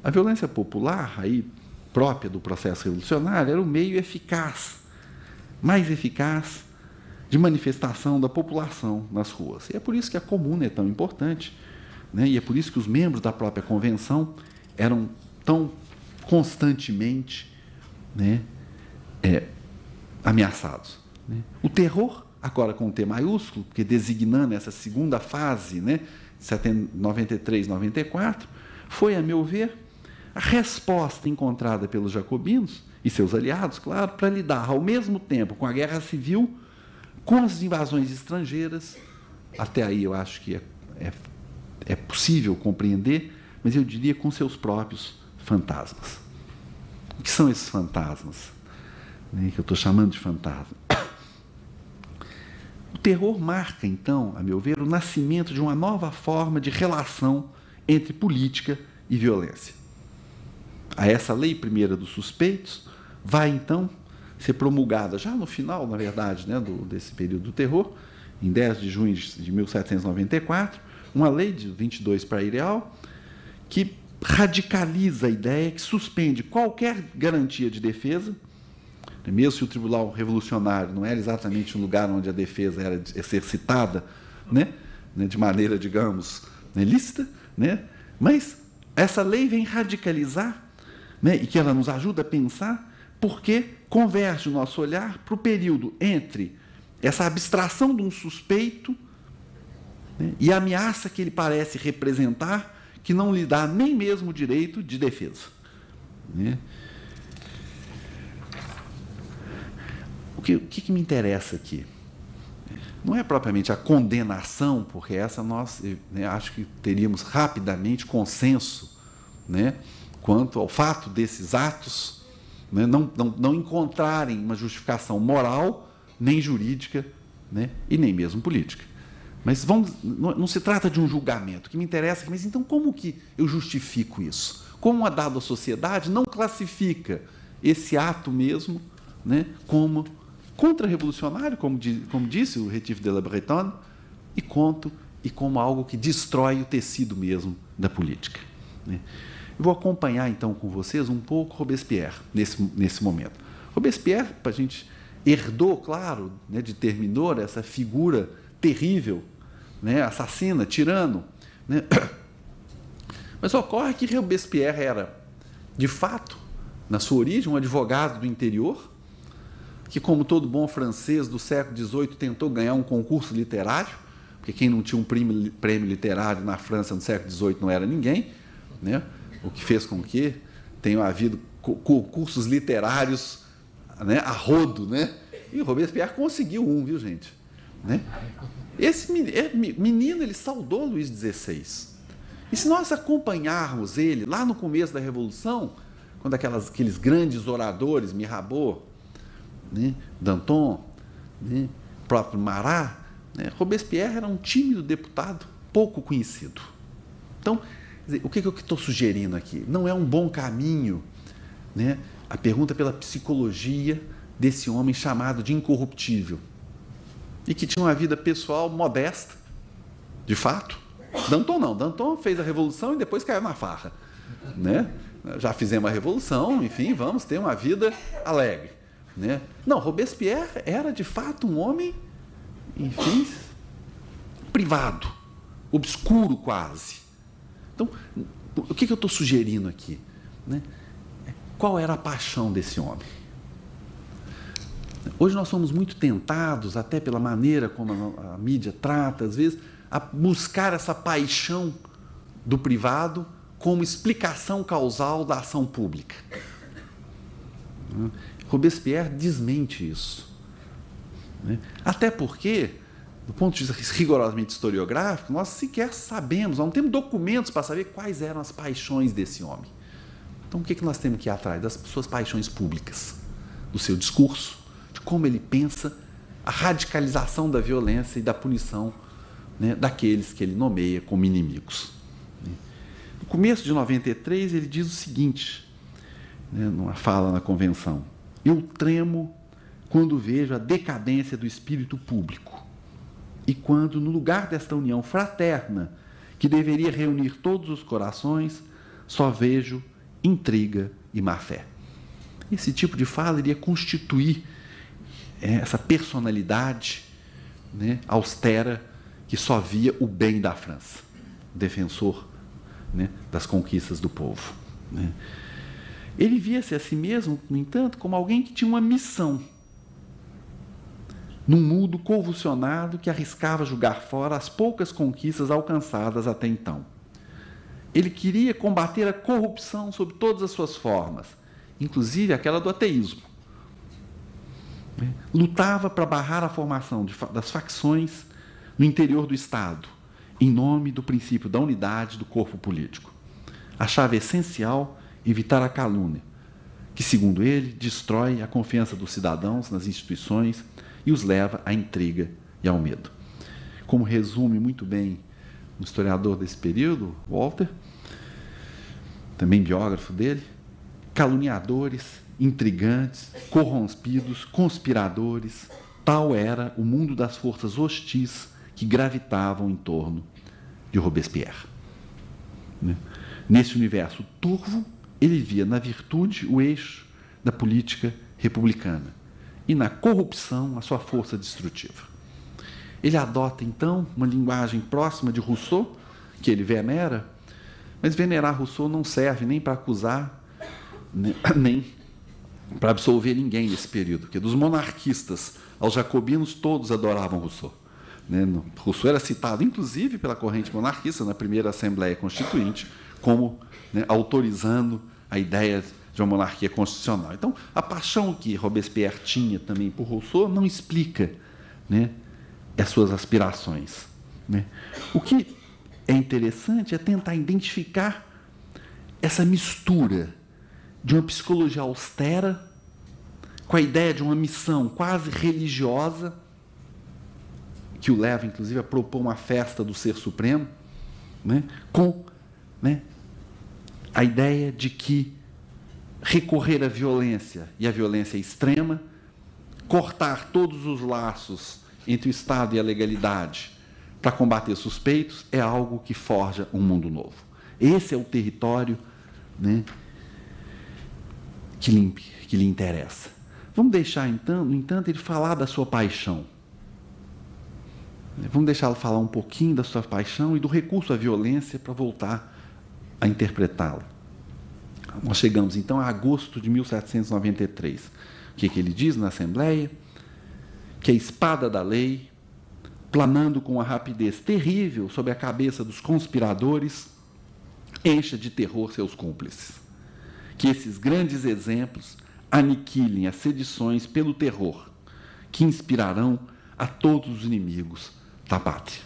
a violência popular, aí, própria do processo revolucionário, era o meio eficaz, mais eficaz, de manifestação da população nas ruas. E é por isso que a comuna é tão importante, né? E é por isso que os membros da própria convenção eram tão constantemente, né, ameaçados, né? O terror, agora com o T maiúsculo, porque designando essa segunda fase, né, 93, 94, foi, a meu ver, a resposta encontrada pelos jacobinos e seus aliados, claro, para lidar ao mesmo tempo com a guerra civil, com as invasões estrangeiras. Até aí eu acho que é possível compreender, mas eu diria com seus próprios fantasmas. O que são esses fantasmas, né, que eu estou chamando de fantasma? O terror marca, então, a meu ver, o nascimento de uma nova forma de relação entre política e violência. A essa lei primeira dos suspeitos vai, então, ser promulgada já no final, na verdade, né, desse período do terror, em 10 de junho de 1794, uma lei de 22 para Ireal, que radicaliza a ideia, que suspende qualquer garantia de defesa, mesmo se o Tribunal Revolucionário não era exatamente um lugar onde a defesa era exercitada, né, de maneira, digamos, lícita, né, mas essa lei vem radicalizar, né, e que ela nos ajuda a pensar, porque converge o nosso olhar para o período entre essa abstração de um suspeito, né, e a ameaça que ele parece representar, que não lhe dá nem mesmo o direito de defesa, né? O que me interessa aqui? Não é propriamente a condenação, porque essa nós, né, acho que teríamos rapidamente consenso, né, quanto ao fato desses atos, né, não encontrarem uma justificação moral, nem jurídica, né, e nem mesmo política. Mas não se trata de um julgamento. O que me interessa é, mas então como que eu justifico isso? Como uma dada sociedade não classifica esse ato mesmo, né, como contra-revolucionário, como disse o Rétif de la Bretonne, e como algo que destrói o tecido mesmo da política, né? Eu vou acompanhar, então, com vocês um pouco Robespierre nesse momento. Robespierre, a gente herdou, claro, né, de Terminor, essa figura terrível, né, assassina, tirano, né? Mas ocorre que Robespierre era, de fato, na sua origem, um advogado do interior, que, como todo bom francês do século XVIII, tentou ganhar um concurso literário, porque quem não tinha um prêmio literário na França no século XVIII não era ninguém, né? O que fez com que tenham havido concursos literários, né, a rodo, né? E o Robespierre conseguiu um, viu, gente? Né? Esse menino, ele saudou Luís XVI. E se nós acompanharmos ele lá no começo da Revolução, quando aqueles grandes oradores, Mirabeau, né, Danton, né, próprio Marat, né, Robespierre era um tímido deputado, pouco conhecido. Então, o que eu estou sugerindo aqui? Não é um bom caminho, né, a pergunta pela psicologia desse homem chamado de incorruptível, e que tinha uma vida pessoal modesta, de fato. Danton não. Danton fez a revolução e depois caiu na farra, né? Já fizemos a revolução, enfim, vamos ter uma vida alegre, né? Não, Robespierre era, de fato, um homem, enfim, privado, obscuro quase. Então, o que eu estou sugerindo aqui, né? Qual era a paixão desse homem? Hoje nós somos muito tentados, até pela maneira como a mídia trata, às vezes, a buscar essa paixão do privado como explicação causal da ação pública. Robespierre desmente isso, né? Até porque, do ponto de vista rigorosamente historiográfico, nós sequer sabemos, nós não temos documentos para saber quais eram as paixões desse homem. Então, o que nós temos que ir atrás? Das suas paixões públicas, do seu discurso, de como ele pensa a radicalização da violência e da punição, né, daqueles que ele nomeia como inimigos. No começo de 93, ele diz o seguinte, né, numa fala na convenção: eu tremo quando vejo a decadência do espírito público e quando, no lugar desta união fraterna, que deveria reunir todos os corações, só vejo intriga e má-fé. Esse tipo de fala iria constituir essa personalidade, né, austera, que só via o bem da França, defensor, né, das conquistas do povo, né. Ele via-se a si mesmo, no entanto, como alguém que tinha uma missão num mundo convulsionado que arriscava jogar fora as poucas conquistas alcançadas até então. Ele queria combater a corrupção sob todas as suas formas, inclusive aquela do ateísmo. Lutava para barrar a formação das facções no interior do Estado, em nome do princípio da unidade do corpo político. Achava essencial evitar a calúnia, que, segundo ele, destrói a confiança dos cidadãos nas instituições e os leva à intriga e ao medo. Como resume muito bem um historiador desse período, Walter, também biógrafo dele, caluniadores, intrigantes, corrompidos, conspiradores, tal era o mundo das forças hostis que gravitavam em torno de Robespierre. Nesse universo turvo, ele via na virtude o eixo da política republicana e na corrupção a sua força destrutiva. Ele adota, então, uma linguagem próxima de Rousseau, que ele venera, mas venerar Rousseau não serve nem para acusar, nem para absolver ninguém nesse período, porque dos monarquistas aos jacobinos, todos adoravam Rousseau. Rousseau era citado, inclusive, pela corrente monarquista na primeira Assembleia Constituinte, como autorizando a ideia de uma monarquia constitucional. Então, a paixão que Robespierre tinha também por Rousseau não explica, as suas aspirações. O que é interessante é tentar identificar essa mistura de uma psicologia austera com a ideia de uma missão quase religiosa, que o leva, inclusive, a propor uma festa do Ser Supremo, com a ideia de que recorrer à violência, e a violência extrema, cortar todos os laços entre o Estado e a legalidade para combater suspeitos, é algo que forja um mundo novo. Esse é o território que lhe interessa. Vamos deixar, então, no entanto, ele falar da sua paixão. Vamos deixá-lo falar um pouquinho da sua paixão e do recurso à violência para voltar a interpretá-lo. Nós chegamos, então, a agosto de 1793. O que ele diz na Assembleia? Que a espada da lei, planando com uma rapidez terrível sobre a cabeça dos conspiradores, encha de terror seus cúmplices. Que esses grandes exemplos aniquilem as sedições pelo terror, que inspirarão a todos os inimigos da pátria.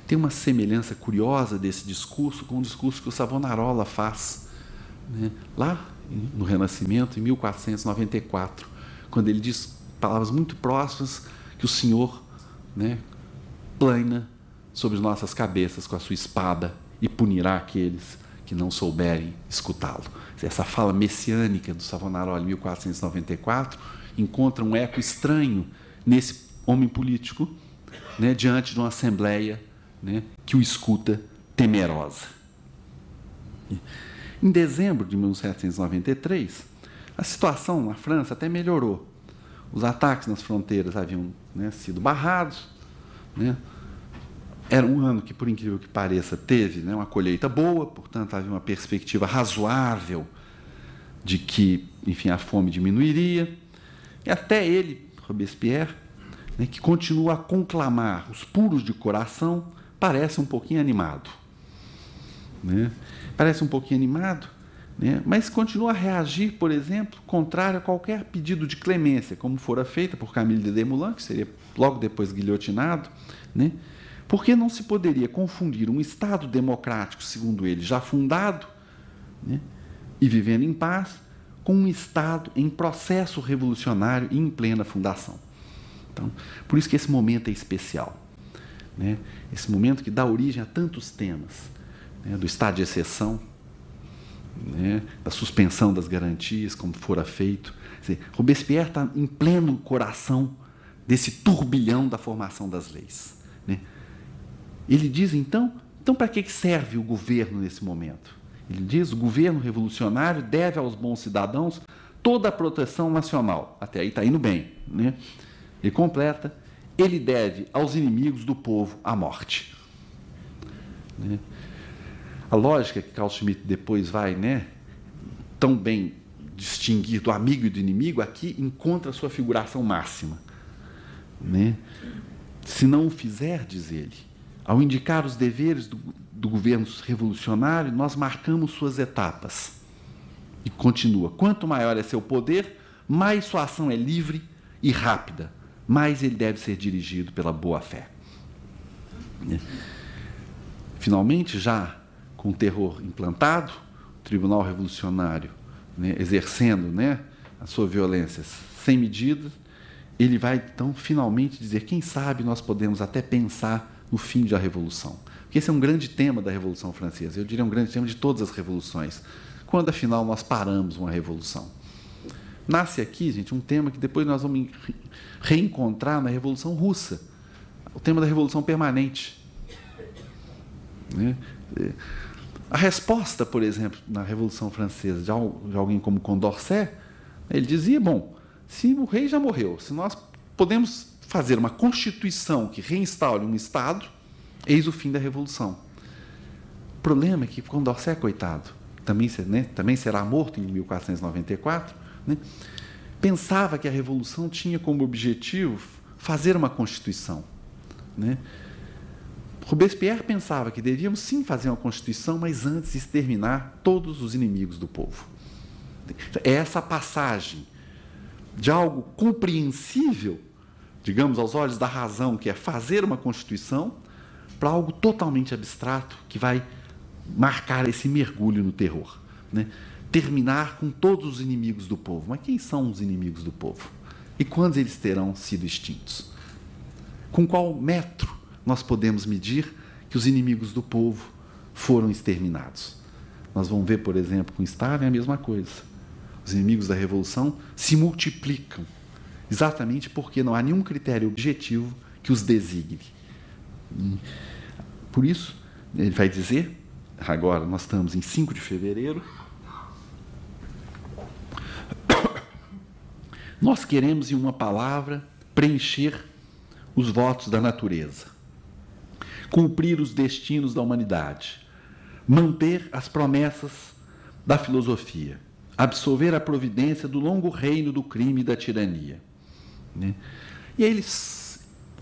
Tem uma semelhança curiosa desse discurso com o discurso que o Savonarola faz, lá no Renascimento, em 1494, quando ele diz palavras muito próximas que o Senhor plana sobre nossas cabeças com a sua espada e punirá aqueles que não souberem escutá-lo. Essa fala messiânica do Savonarola, em 1494, encontra um eco estranho nesse homem político, diante de uma assembleia que o escuta temerosa. Em dezembro de 1793, a situação na França até melhorou. Os ataques nas fronteiras haviam sido barrados. Era um ano que, por incrível que pareça, teve uma colheita boa, portanto, havia uma perspectiva razoável de que, enfim, a fome diminuiria. E até ele, Robespierre, que continua a conclamar os puros de coração, parece um pouquinho animado. Parece um pouquinho animado, mas continua a reagir, por exemplo, contrário a qualquer pedido de clemência, como fora feita por Camille de Desmoulins, que seria logo depois guilhotinado, porque não se poderia confundir um Estado democrático, segundo ele, já fundado e vivendo em paz, com um Estado em processo revolucionário e em plena fundação. Então, por isso que esse momento é especial. Esse momento que dá origem a tantos temas. né, do estado de exceção, né, da suspensão das garantias, como fora feito. Quer dizer, Robespierre está em pleno coração desse turbilhão da formação das leis, né? Ele diz, então para que serve o governo nesse momento? Ele diz, o governo revolucionário deve aos bons cidadãos toda a proteção nacional. Até aí está indo bem, né? Ele completa, ele deve aos inimigos do povo a morte. Né? A lógica que Carl Schmitt depois vai, né, tão bem distinguir do amigo e do inimigo, aqui encontra a sua figuração máxima. Né? Se não o fizer, diz ele, ao indicar os deveres do governo revolucionário, nós marcamos suas etapas. E continua, quanto maior é seu poder, mais sua ação é livre e rápida, mais ele deve ser dirigido pela boa-fé. Finalmente, já com o terror implantado, o Tribunal Revolucionário, né, exercendo, né, a sua violência sem medida, ele vai, então, finalmente dizer, quem sabe nós podemos até pensar no fim da Revolução. Porque esse é um grande tema da Revolução Francesa, eu diria um grande tema de todas as revoluções. Quando, afinal, nós paramos uma revolução? Nasce aqui, gente, um tema que depois nós vamos reencontrar na Revolução Russa, o tema da Revolução Permanente. Né? A resposta, por exemplo, na Revolução Francesa, de alguém como Condorcet, ele dizia, bom, se o rei já morreu, se nós podemos fazer uma constituição que reinstaure um Estado, eis o fim da Revolução. O problema é que Condorcet, coitado, também será morto em 1494, né, pensava que a Revolução tinha como objetivo fazer uma Constituição. Né? Robespierre pensava que devíamos sim fazer uma Constituição, mas antes exterminar todos os inimigos do povo. É essa passagem de algo compreensível, digamos, aos olhos da razão, que é fazer uma Constituição, para algo totalmente abstrato, que vai marcar esse mergulho no terror. Né? Terminar com todos os inimigos do povo. Mas quem são os inimigos do povo? E quando eles terão sido extintos? Com qual metro nós podemos medir que os inimigos do povo foram exterminados? Nós vamos ver, por exemplo, com Stalin a mesma coisa. Os inimigos da Revolução se multiplicam, exatamente porque não há nenhum critério objetivo que os designe. Por isso, ele vai dizer, agora nós estamos em 5 de fevereiro, nós queremos, em uma palavra, preencher os votos da natureza, cumprir os destinos da humanidade, manter as promessas da filosofia, absolver a providência do longo reino do crime e da tirania. Né? E aí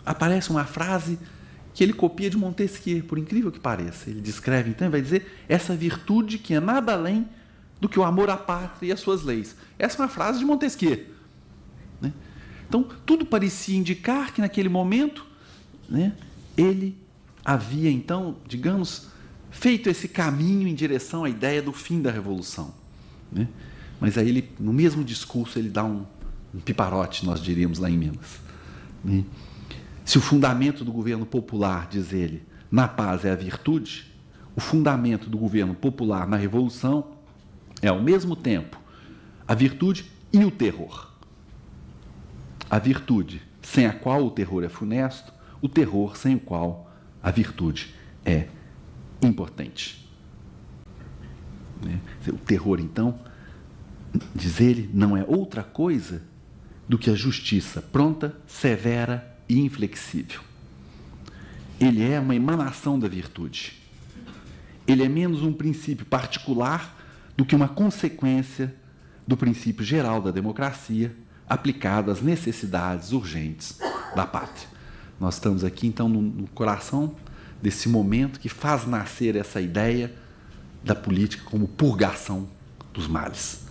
aparece uma frase que ele copia de Montesquieu, por incrível que pareça. Ele descreve, então, e vai dizer, essa virtude que é nada além do que o amor à pátria e às suas leis. Essa é uma frase de Montesquieu. Né? Então, tudo parecia indicar que, naquele momento, né, ele havia, então, digamos, feito esse caminho em direção à ideia do fim da Revolução. Né? Mas aí, ele, no mesmo discurso, ele dá um piparote, nós diríamos lá em Minas. Né? Se o fundamento do governo popular, diz ele, na paz é a virtude, o fundamento do governo popular na Revolução é, ao mesmo tempo, a virtude e o terror. A virtude, sem a qual o terror é funesto, o terror sem o qual a virtude é importante. O terror, então, diz ele, não é outra coisa do que a justiça pronta, severa e inflexível. Ele é uma emanação da virtude. Ele é menos um princípio particular do que uma consequência do princípio geral da democracia aplicado às necessidades urgentes da pátria. Nós estamos aqui, então, no coração desse momento que faz nascer essa ideia da política como purgação dos males.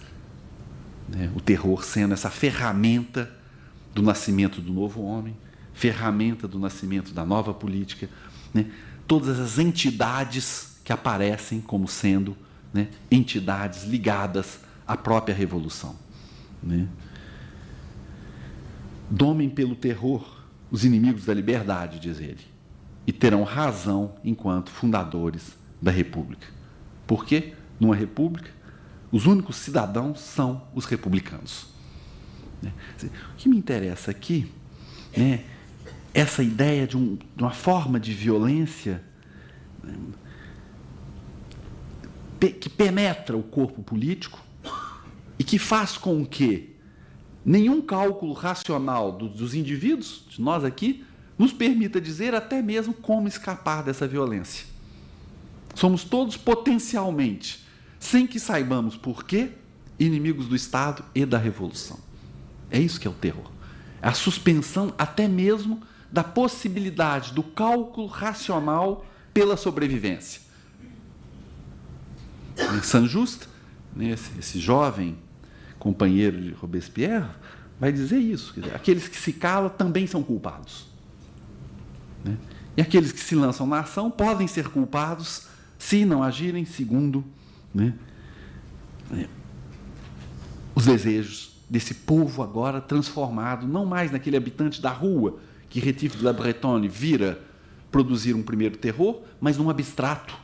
O terror sendo essa ferramenta do nascimento do novo homem, ferramenta do nascimento da nova política, né? Todas as entidades que aparecem como sendo, né, entidades ligadas à própria Revolução. Né? Domem pelo terror os inimigos da liberdade, diz ele, e terão razão enquanto fundadores da República. Porque, numa república, os únicos cidadãos são os republicanos. O que me interessa aqui, né, essa ideia de uma forma de violência, né, que penetra o corpo político e que faz com que nenhum cálculo racional dos indivíduos, de nós aqui, nos permita dizer até mesmo como escapar dessa violência. Somos todos potencialmente, sem que saibamos por quê, inimigos do Estado e da Revolução. É isso que é o terror. É a suspensão até mesmo da possibilidade do cálculo racional pela sobrevivência. Em Saint-Just, né, esse jovem companheiro de Robespierre vai dizer isso. Quer dizer, aqueles que se calam também são culpados. Né? E aqueles que se lançam na ação podem ser culpados se não agirem segundo, né, os desejos desse povo agora transformado, não mais naquele habitante da rua que Rétif de la Bretonne vira produzir um primeiro terror, mas num abstrato,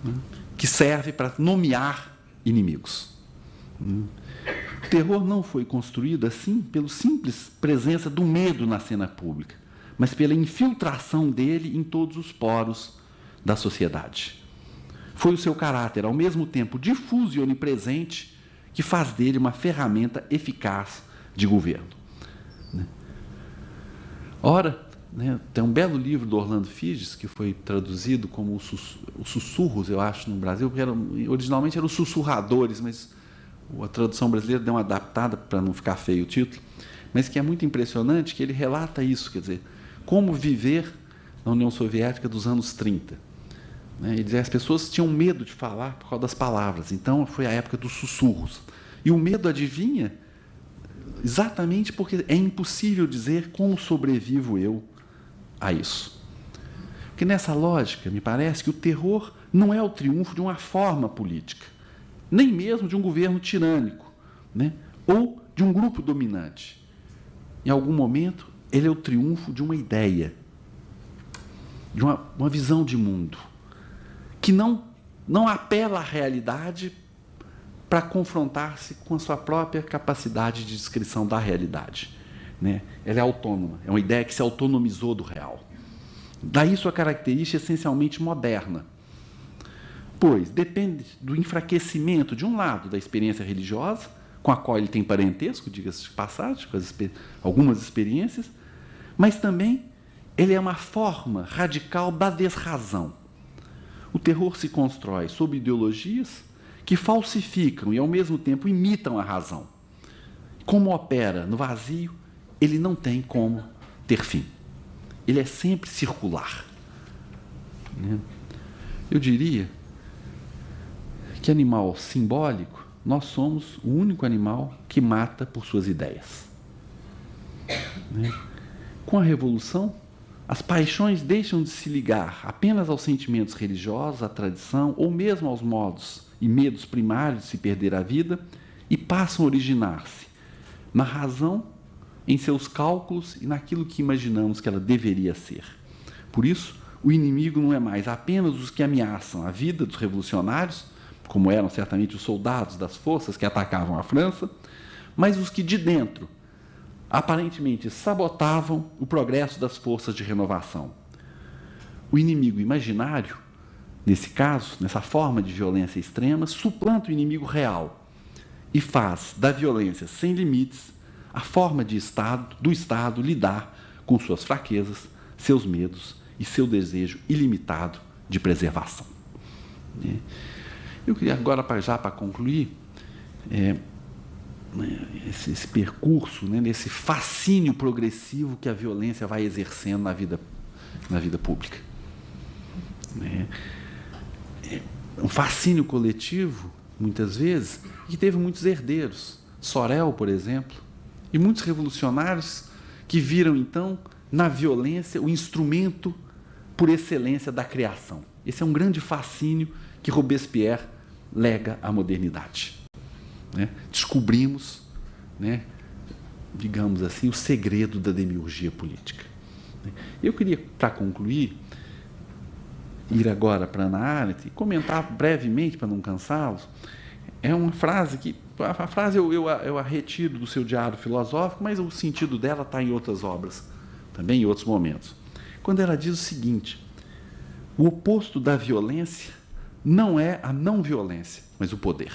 né, que serve para nomear inimigos. O terror não foi construído assim pela simples presença do medo na cena pública, mas pela infiltração dele em todos os poros da sociedade. Foi o seu caráter, ao mesmo tempo difuso e onipresente, que faz dele uma ferramenta eficaz de governo. Ora, né, tem um belo livro do Orlando Figes, que foi traduzido como Os Sussurros, eu acho, no Brasil, porque originalmente eram Os Sussurradores, mas a tradução brasileira deu uma adaptada para não ficar feio o título, mas que é muito impressionante, que ele relata isso, quer dizer, como viver na União Soviética dos anos 30. Ele dizia que as pessoas tinham medo de falar por causa das palavras, então foi a época dos sussurros. E o medo adivinha exatamente porque é impossível dizer como sobrevivo eu a isso. Porque nessa lógica, me parece que o terror não é o triunfo de uma forma política, nem mesmo de um governo tirânico, né, ou de um grupo dominante. Em algum momento, ele é o triunfo de uma ideia, de uma visão de mundo, que não apela à realidade para confrontar-se com a sua própria capacidade de descrição da realidade. Né? Ela é autônoma, é uma ideia que se autonomizou do real. Daí sua característica essencialmente moderna, pois depende do enfraquecimento, de um lado, da experiência religiosa, com a qual ele tem parentesco, diga-se de passagem, com algumas experiências, mas também ele é uma forma radical da desrazão. O terror se constrói sob ideologias que falsificam e, ao mesmo tempo, imitam a razão. Como opera no vazio, ele não tem como ter fim. Ele é sempre circular. Eu diria que animal simbólico, nós somos o único animal que mata por suas ideias. Com a Revolução, as paixões deixam de se ligar apenas aos sentimentos religiosos, à tradição, ou mesmo aos modos e medos primários de se perder a vida, e passam a originar-se na razão, em seus cálculos e naquilo que imaginamos que ela deveria ser. Por isso, o inimigo não é mais apenas os que ameaçam a vida dos revolucionários, como eram certamente os soldados das forças que atacavam a França, mas os que de dentro aparentemente sabotavam o progresso das forças de renovação. O inimigo imaginário, nesse caso, nessa forma de violência extrema, suplanta o inimigo real e faz da violência sem limites a forma do Estado lidar com suas fraquezas, seus medos e seu desejo ilimitado de preservação. Eu queria agora, já para concluir, esse percurso, nesse fascínio progressivo que a violência vai exercendo na vida pública. Um fascínio coletivo, muitas vezes, que teve muitos herdeiros. Sorel, por exemplo, e muitos revolucionários que viram, então, na violência o instrumento por excelência da criação. Esse é um grande fascínio que Robespierre lega à modernidade. Descobrimos, digamos assim, o segredo da demiurgia política. Eu queria, para concluir, ir agora para Hannah Arendt e comentar brevemente, para não cansá-los. É uma frase que... A frase eu a retiro do seu diário filosófico, mas o sentido dela está em outras obras, também em outros momentos. Quando ela diz o seguinte: o oposto da violência não é a não violência, mas o poder.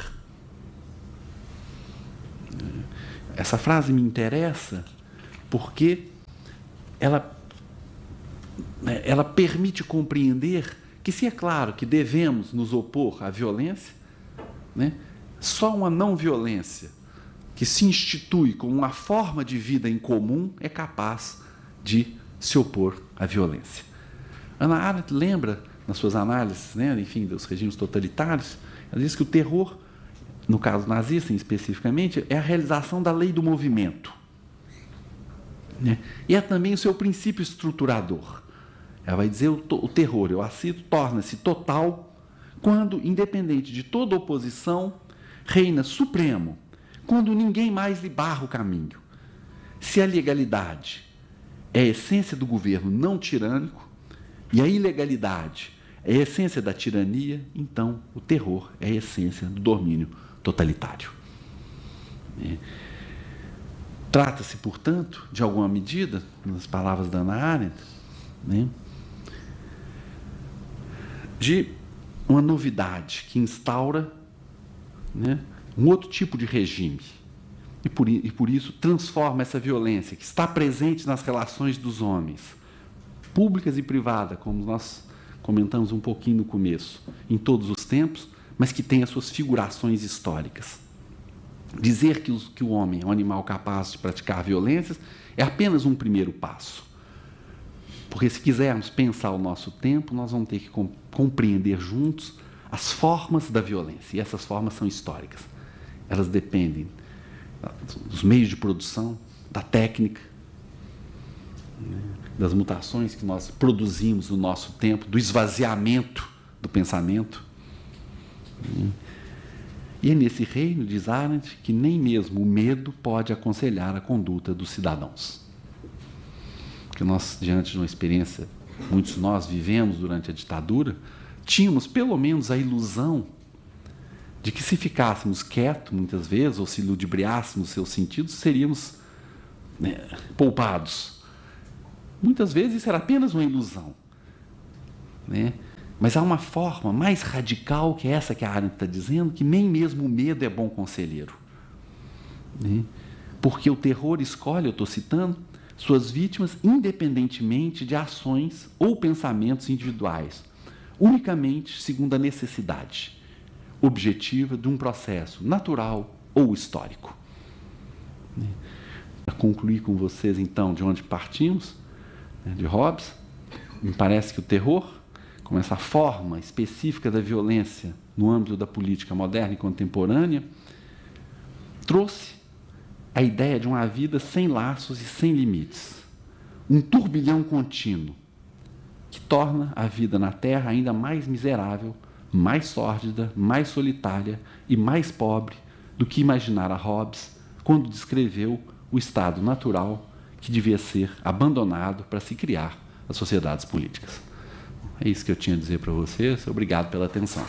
Essa frase me interessa porque ela permite compreender que, se é claro que devemos nos opor à violência, né, só uma não violência que se institui como uma forma de vida em comum é capaz de se opor à violência. Hannah Arendt lembra, nas suas análises, né, enfim, dos regimes totalitários, ela diz que o terror, no caso nazista especificamente, é a realização da lei do movimento, né? E é também o seu princípio estruturador. Ela vai dizer: o terror, eu a cito, torna-se total quando, independente de toda oposição, reina supremo, quando ninguém mais lhe barra o caminho. Se a legalidade é a essência do governo não tirânico e a ilegalidade é a essência da tirania, então o terror é a essência do domínio totalitário. Trata-se, portanto, de alguma medida, nas palavras da Hannah Arendt, né, de uma novidade que instaura, né, um outro tipo de regime e por isso transforma essa violência que está presente nas relações dos homens, públicas e privadas, como nós comentamos um pouquinho no começo, em todos os tempos, mas que tem as suas figurações históricas. Dizer que o homem é um animal capaz de praticar violências é apenas um primeiro passo. Porque, se quisermos pensar o nosso tempo, nós vamos ter que compreender juntos as formas da violência. E essas formas são históricas. Elas dependem dos meios de produção, da técnica, das mutações que nós produzimos no nosso tempo, do esvaziamento do pensamento. E é nesse reino, diz Arendt, que nem mesmo o medo pode aconselhar a conduta dos cidadãos. Porque nós, diante de uma experiência, muitos de nós vivemos durante a ditadura, tínhamos pelo menos a ilusão de que, se ficássemos quietos, muitas vezes, ou se ludibriássemos seus sentidos, seríamos, né, poupados. Muitas vezes isso era apenas uma ilusão, né? Mas há uma forma mais radical, que é essa que a Arendt está dizendo, que nem mesmo o medo é bom conselheiro, né? Porque o terror escolhe, eu estou citando, suas vítimas independentemente de ações ou pensamentos individuais, unicamente segundo a necessidade objetiva de um processo natural ou histórico. Para concluir com vocês, então, de onde partimos, de Hobbes, me parece que o terror, como essa forma específica da violência no âmbito da política moderna e contemporânea, trouxe a ideia de uma vida sem laços e sem limites, um turbilhão contínuo, que torna a vida na Terra ainda mais miserável, mais sórdida, mais solitária e mais pobre do que imaginara Hobbes quando descreveu o estado natural que devia ser abandonado para se criar as sociedades políticas. É isso que eu tinha a dizer para vocês. Obrigado pela atenção.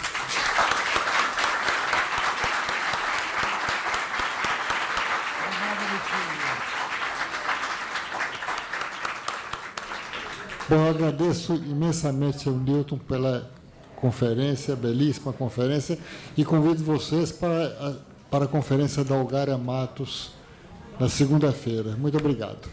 Bom, eu agradeço imensamente ao Newton pela conferência, belíssima conferência, e convido vocês para a conferência da Algária Matos na segunda-feira. Muito obrigado.